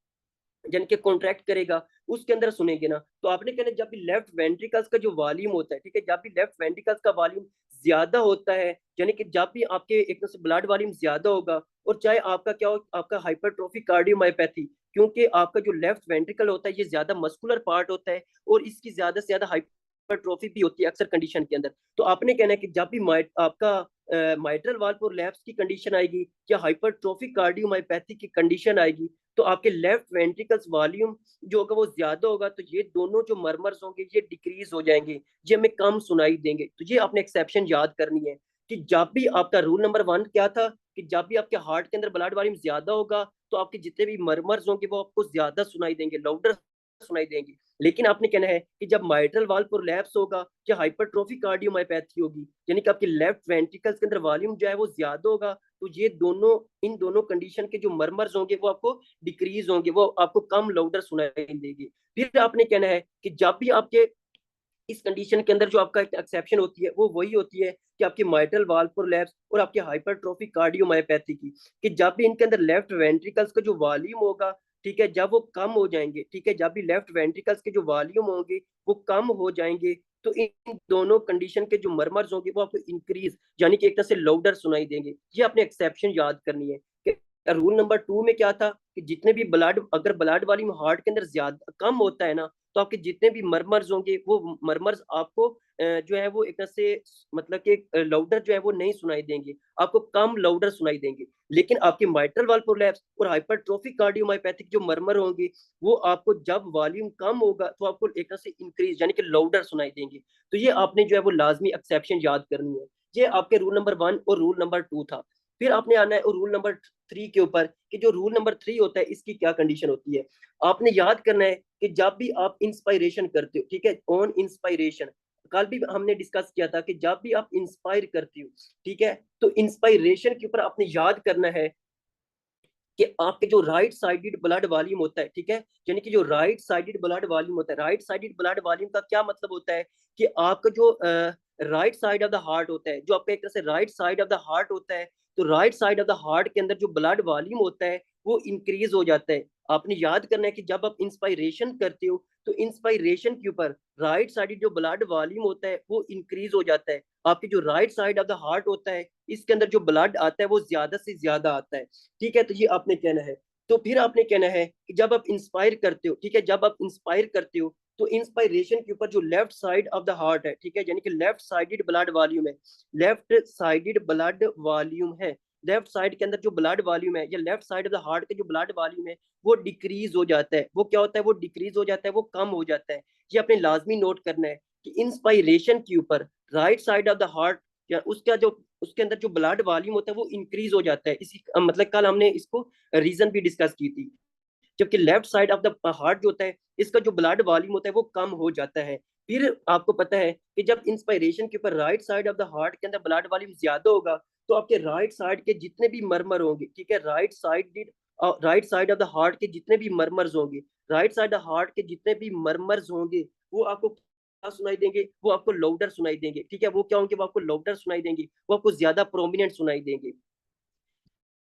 यानी कि कॉन्ट्रैक्ट करेगा उसके अंदर सुनेंगे ना, तो आपने कहना जब भी लेफ्ट वेंट्रिकल्स का जो वॉल्यूम होता है, ठीक है, जब भी लेफ्ट वेंट्रिकल्स का वॉल्यूम ज्यादा होता है, यानी कि जब भी आपके एक तरह से ब्लड वॉल्यूम ज्यादा होगा, और चाहे आपका क्या हो, आपका हाइपरट्रोफिक कार्डियोमायोपैथी, क्योंकि आपका जो लेफ्ट वेंट्रिकल होता है ये ज्यादा मस्कुलर पार्ट होता है, और इसकी ज्यादा से ज्यादा हाइपरट्रोफी भी होती है अक्सर कंडीशन के अंदर। तो आपने कहना है कि जब भी आपका माइट्रल वाल्व प्रोलैप्स की कंडीशन आएगी या हाइपरट्रोफिक कार्डियोमायोपैथी की कंडीशन आएगी, तो आपके लेफ्ट वेंट्रिकल्स वॉल्यूम जो होगा वो ज्यादा होगा, तो ये दोनों जो मरमर्स होंगे ये डिक्रीज हो जाएंगे, ये हमें कम सुनाई देंगे। तो ये आपने एक्सेप्शन याद करनी है कि जब भी आपका रूल नंबर 1 क्या था कि जब भी आपके हार्ट के अंदर ब्लड वॉल्यूम ज्यादा होगा, तो आपके जितने भी मरमर्स होंगे वो आपको ज्यादा सुनाई देंगे, लाउडर सुनाई देंगे। लेकिन आपने कहना है कि जब माइट्रल वाल्व प्रोलैप्स होगा या हाइपरट्रोफिक कार्डियोमायोपैथी होगी, यानी कि आपके लेफ्ट वेंट्रिकल्स के अंदर वॉल्यूम जो है वो ज्यादा होगा, तो ये दोनों, इन दोनों कंडीशन के जो मरमर्स होंगे वो आपको डिक्रीज होंगे, वो आपको कम लाउडर सुनाई देगी। फिर आपने कहना है कि जब भी आपके इस कंडीशन के अंदर जो आपका एक एक्सेप्शन होती है वो वही होती है कि आपकी माइट्रल वाल्व प्रोलैप्स और आपके हाइपरट्रोफिक कार्डियोमायोपैथी की, कि जब भी इनके अंदर लेफ्ट वेंट्रिकल्स का जो वॉल्यूम होगा ठीक है, जब वो कम हो जाएंगे, ठीक है, जब भी लेफ्ट वेंट्रिकल्स के जो वॉल्यूम होंगे वो कम हो जाएंगे, तो इन दोनों कंडीशन के जो मरमर्स होंगे वो आपको इंक्रीज यानी कि एक तरह से लाउडर सुनाई देंगे। ये आपने एक्सेप्शन याद करनी है कि रूल नंबर 2 में क्या था कि जितने भी ब्लड, अगर ब्लड वॉल्यूम हार्ट के अंदर ज्यादा कम होता है ना, तो आपके जितने भी मरमर्स होंगे वो मरमर्स आपको जो है वो एक तरह से मतलब कि लाउडर जो है वो नहीं सुनाई देंगे, आपको कम लाउडर सुनाई देंगे। लेकिन आपकी माइट्रल वाल्व प्रोलैप्स और हाइपरट्रोफिक कार्डियोमायोपैथिक जो मरमर होंगे वो आपको जब वॉल्यूम कम होगा तो आपको एक तरह से इंक्रीज यानी कि लाउडर सुनाई देंगे। तो ये आपने जो है वो लाजमी एक्सेप्शन याद करनी है। ये आपके रूल नंबर 1 और रूल नंबर 2 था। फिर आपने आना है और रूल नंबर 3 के ऊपर कि जो रूल नंबर 3 होता है इसकी क्या कंडीशन होती है। आपने याद करना है कि जब भी आप इंस्पायरेशन करते हो, ठीक है, ऑन इंस्पायरेशन, कल भी हमने डिस्कस किया था कि जब भी आप इंस्पायर करते हो, ठीक है, तो इंस्पायरेशन के ऊपर आपने याद करना है कि आपके जो राइट साइडेड ब्लड वॉल्यूम होता है, ठीक है, यानी कि जो राइट साइडेड ब्लड वॉल्यूम होता है, राइट साइडेड ब्लड वॉल्यूम का क्या मतलब होता है कि आपका जो right side of the heart होता है, जो आपका एक तरह से right side of the heart होता है, तो right side of the heart के अंदर जो ब्लड वॉल्यूम होता है वो इंक्रीज हो जाता है। आपने याद करना है कि जब आप इंस्पायरेशन करते हो तो इंस्पायरेशन के ऊपर राइट साइड जो ब्लड वॉल्यूम होता है वो इंक्रीज हो जाता है। आपकी जो right side of the heart होता है इसके अंदर जो ब्लड आता है वो ज्यादा से ज्यादा आता है। ठीक है, तो ये आपने कहना है। तो फिर आपने कहना है कि जब आप इंस्पायर करते हो, ठीक है, जब आप इंस्पायर करते हो तो इंस्पायरेशन के ऊपर जो left side of the heart है, ठीक है, यानी कि लेफ्ट साइडेड ब्लड वॉल्यूम है, लेफ्ट साइडेड ब्लड वॉल्यूम है, लेफ्ट साइड के अंदर जो ब्लड वॉल्यूम है या left side of the heart के जो ब्लड वॉल्यूम है वो डिक्रीज हो जाता है। वो क्या होता है, वो डिक्रीज हो जाता है, वो कम हो जाता है। ये अपने लाजमी नोट करना है कि इंस्पायरेशन के ऊपर right side of the heart या उसका जो उसके अंदर जो ब्लड वॉल्यूम होता है वो इंक्रीज हो जाता है। इसी मतलब कल हमने इसको रीजन भी डिस्कस की थी। जबकि left side of the heart जो होता है इसका जो ब्लड वॉल्यूम होता है वो कम हो जाता है। फिर आपको पता है कि जब इंस्पायरेशन के ऊपर right side of the heart के अंदर ब्लड वॉल्यूम ज्यादा होगा तो आपके राइट साइड के जितने भी मरमर होंगे, ठीक है, right side of the heart के जितने भी मरमर्स होंगे, राइट साइड हार्ट के जितने भी मरमर्स होंगे वो आपको क्या सुनाई देंगे, वो आपको लाउडर सुनाई देंगे। ठीक है, वो क्या होंगे, वो आपको लाउडर सुनाई देंगे, वो आपको ज्यादा प्रोमिनेंट सुनाई देंगे।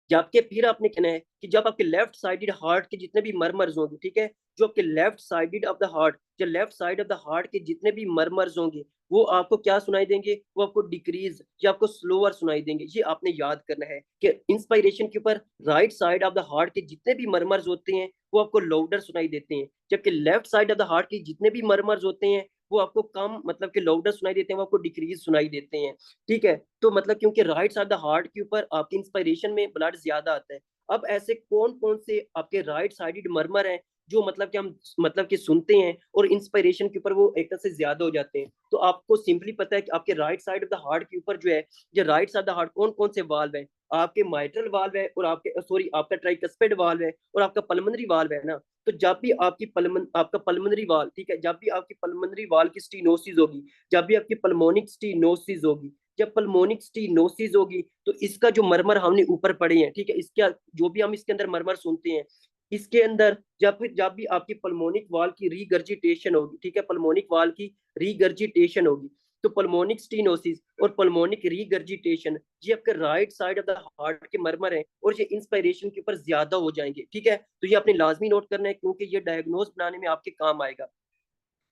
जबकि फिर आपने कहना है कि जब आपके लेफ्ट साइडेड हार्ट के जितने भी मरमर्स होंगे, ठीक है, जो आपके left sided of the heart, जो left side of the heart के जितने भी मरमर्स होंगे वो आपको क्या सुनाई देंगे, वो आपको डिक्रीज या आपको स्लोअर सुनाई देंगे। ये आपने याद करना है कि इंस्पायरेशन के ऊपर right side of the heart के जितने भी मरमर्स होते हैं वो आपको लाउडर सुनाई देते हैं, जबकि left side of the heart के जितने भी मरमर्स होते हैं वो आपको कम मतलब कि लाउडर सुनाई देते हैं, वो आपको डिक्रीज सुनाई देते हैं। ठीक है, तो मतलब क्योंकि राइट साइड द हार्ट के ऊपर आपके इंस्पायरेशन में ब्लड ज्यादा आता है। अब ऐसे कौन कौन से आपके राइट साइडेड मरमर हैं जो मतलब कि हम मतलब कि सुनते हैं और इंस्पायरेशन के ऊपर वो एक तरह से ज्यादा हो जाते हैं। तो आपको सिंपली पता है कि आपके right side of the heart के ऊपर जो है, जो राइट साइड द हार्ट कौन कौन से वाल्व है, आपके माइट्रल वाल्व है और आपके सॉरी आपका ट्राइकस्पिड वाल्व है और आपका पल्मोनरी वाल्व है ना। तो जब भी आपका पल्मोनरी वाल्व, ठीक है, जब भी आपकी पल्मोनरी वाल्व की स्टीनोसिस होगी, जब भी आपकी पल्मोनिक स्टीनोसिस होगी, जब पल्मोनिक स्टीनोसिस होगी तो इसका जो मरमर हमने ऊपर पढ़े हैं, ठीक है, इसका जो भी हम इसके अंदर मरमर सुनते हैं इसके अंदर, जब भी आपकी पल्मोनिक वाल की रीगर्जिटेशन होगी, ठीक है, पल्मोनिक वाल की रीगर्जिटेशन होगी, तो पल्मोनिक स्टीनोसिस और पल्मोनिक रीगर्जिटेशन ये आपके right side of the heart के मरमर हैं और ये इंस्पायरेशन के ऊपर ज्यादा हो जाएंगे। ठीक है, तो ये आपने लाजमी नोट करना है क्योंकि ये डायग्नोज बनाने में आपके काम आएगा।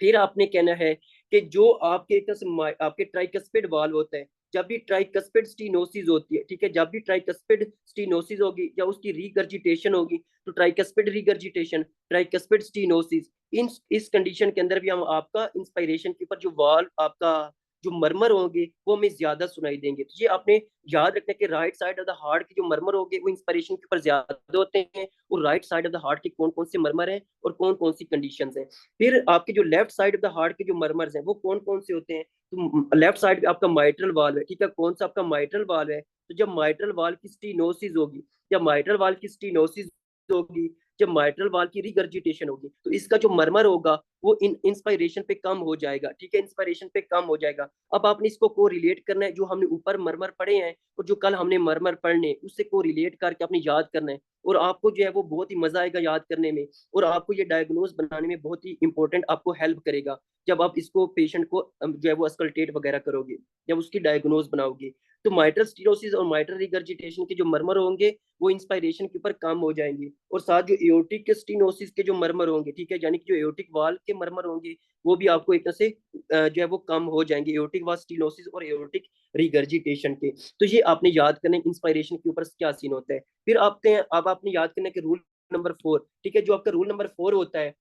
फिर आपने कहना है कि जो आपके एक तरह से आपके ट्राइकस्पिड वाल्व होता है, जब भी ट्राइकस्पिड स्टीनोसिस होती है, ठीक है, जब भी ट्राइकस्पिड स्टीनोसिस होगी या उसकी रीगर्जिटेशन होगी, तो ट्राइकस्पिड रीगर्जिटेशन, ट्राइकस्पिड स्टीनोसिस, इन इस कंडीशन के अंदर भी हम आपका इंस्पायरेशन के ऊपर जो वाल्व आपका जो मरमर होंगे वो हमें ज्यादा सुनाई देंगे। तो ये आपने याद रखना कि right side of the heart के जो मरमर होंगे वो इंस्पायरेशन के ऊपर ज्यादा होते हैं और right side of the heart के कौन कौन से मरमर हैं और कौन कौन सी कंडीशन हैं। फिर आपके जो left side of the heart के जो मरमर्स हैं वो कौन कौन से होते हैं। तो लेफ्ट साइड पे आपका माइट्रल वाल्व है, ठीक है, कौन सा आपका माइट्रल वाल्व है। तो जब माइट्रल वाल्व की स्टीनोसिस होगी, जब माइट्रल वाल्व की स्टीनोसिस होगी, जब माइट्रल वाल्व की रिगर्जिटेशन होगी तो इसका जो मरमर होगा वो इंस्पायरेशन पे कम हो जाएगा, ठीक है, इंस्पायरेशन पे कम हो जाएगा। अब आपने इसको को रिलेट करना है, जो हमने ऊपर मरमर पढ़े हैं और जो कल हमने मरमर पढ़ने, उससे को रिलेट करके अपनी याद करना है, और आपको जो है वो बहुत ही मजा आएगा याद करने में, और आपको ये डायग्नोज बनाने में बहुत ही इंपॉर्टेंट आपको हेल्प करेगा जब आप इसको पेशेंट को जो है वो अस्कल्टेट वगैरह करोगे, जब उसकी डायग्नोज बनाओगे। तो माइट्रल स्टीनोसिस और माइट्रल रिगर्जिटेशन के जो मरमर होंगे वो इंस्पायरेशन के ऊपर कम हो जाएंगे, और साथ जो एओर्टिक स्टीनोसिस के जो मरमर होंगे, ठीक है, यानी कि जो एओर्टिक वाल्व के मरमर होंगे वो भी आपको एक तरह से जो है वो कम हो जाएंगे, एओर्टिक वाल्व स्टीनोसिस और एओर्टिक रिगर्जिटेशन के। तो ये आपने याद करना है इंस्पायरेशन के ऊपर क्या सीन होता है। फिर आपके अब आपने याद करना है कि रूल नंबर 4, ठीक है, जो आपका रूल नंबर 4 होता है,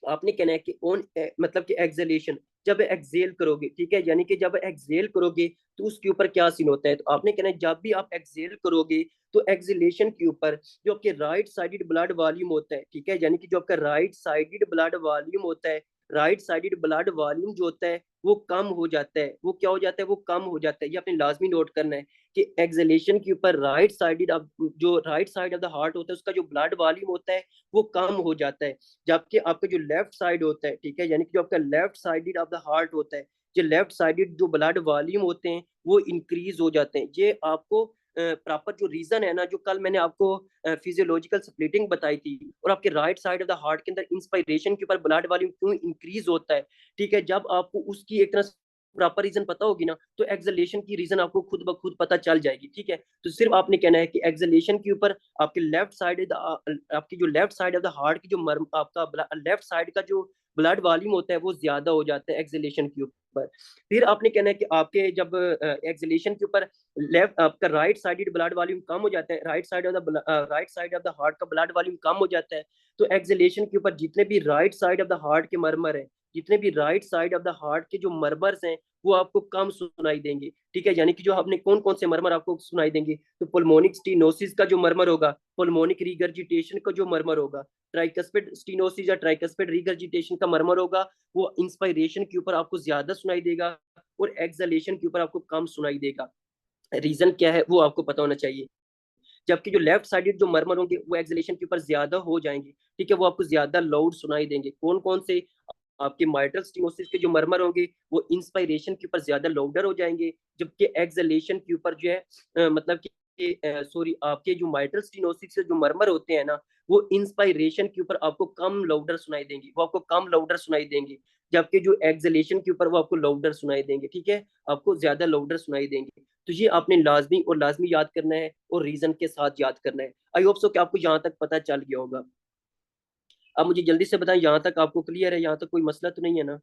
आपने कहना है कि ऑन मतलब कि एक्सेलेशन, जब एक्सेल करोगे, ठीक है, यानी कि जब एक्सेल करोगे तो उसके ऊपर क्या सीन होता है। तो आपने कहना है जब भी आप एक्सेल करोगे तो एक्सेलेशन के ऊपर जो आपके राइट साइडेड ब्लड वॉल्यूम होता है, ठीक है, यानी कि जो आपका राइट साइडेड ब्लड वॉल्यूम होता है, राइट साइडेड ब्लड वॉल्यूम जो होता है वो कम हो जाता है। वो क्या हो जाता है, वो कम हो जाता है। ये आपने लाजमी नोट करना है कि एक्सेलेशन के ऊपर राइट साइडेड, जो right side of the heart होता है उसका जो ब्लड वॉल्यूम होता है वो कम हो जाता है, जबकि आपका जो लेफ्ट साइड होता है, ठीक है, यानी कि जो आपका left sided of the heart होता है, जो लेफ्ट साइडेड जो ब्लड वॉल्यूम होते हैं वो इंक्रीज हो जाते हैं। ये आपको प्रॉपर जो रीजन है ना, जो कल मैंने आपको फिजियोलॉजिकल स्प्लिटिंग बताई थी, और आपके right side of the heart के अंदर इंस्पायरेशन के ऊपर ब्लड वॉल्यूम क्यों इंक्रीज होता है, ठीक है, जब आपको उसकी एक तरह से प्रॉपर रीजन पता होगी ना, तो एक्सलेशन की रीजन आपको खुद ब खुद पता चल जाएगी, ठीक है। तो सिर्फ आपने कहना है कि एक्सलेशन के ऊपर आपके लेफ्ट साइड, आपकी जो left side of the heart की जो मर्म, आपका लेफ्ट साइड का जो ब्लड वॉल्यूम होता है वो ज्यादा हो जाता है एक्सलेशन के ऊपर। फिर आपने कहना है कि आपके जब एक्सलेशन के ऊपर लेफ्ट आपका राइट साइडेड ब्लड वॉल्यूम कम हो जाता है, right side of the heart का ब्लड वॉल्यूम कम हो जाता है, तो एक्सलेशन के ऊपर जितने भी right side of the heart के मरमर है, जितने भी right side of the heart के जो मरमर्स हैं वो आपको कम सुनाई देंगे, ठीक है, यानी कि जो आपने कौन कौन से मरमर आपको सुनाई देंगे, तो पुल्मोनिक स्टीनोसिस का जो मरमर होगा, पुल्मोनिक रिगर्जिटेशन का जो मरमर होगा, ट्राइकस्पिड स्टीनोसिस या ट्राइकस्पिड रिगर्जिटेशन का मरमर होगा, वो इंस्पायरेशन के ऊपर आपको ज्यादा सुनाई देगा और एक्सलेशन के ऊपर आपको कम सुनाई देगा। रीजन क्या है वो आपको पता होना चाहिए। जबकि जो लेफ्ट साइडेड जो मरमर होंगे वो एक्सलेशन के ऊपर ज्यादा हो जाएंगे, ठीक है, वो आपको ज्यादा लाउड सुनाई देंगे। कौन कौन से, आपके माइट्रल स्टीनोसिस के जो मरमर होंगे वो इंस्पायरेशन के ऊपर ज्यादा लाउडर हो जाएंगे, जबकि एक्सलेशन के ऊपर जो है मतलब कि सॉरी, आपके जो माइट्रल स्टीनोसिस के जो मरमर होते हैं ना वो इंस्पायरेशन के ऊपर आपको कम लाउडर सुनाई देंगे, वो आपको कम लाउडर सुनाई देंगे, जबकि जो एक्सलेशन के ऊपर वो आपको लाउडर सुनाई देंगे, ठीक है, आपको ज्यादा लाउडर सुनाई देंगे। तो ये आपने लाजमी और लाजमी याद करना है और रीजन के साथ याद करना है। आई होप सो कि आपको यहाँ तक पता चल गया होगा। अब मुझे जल्दी से बताएं, यहाँ तक आपको क्लियर है, यहाँ तक कोई मसला तो नहीं है ना।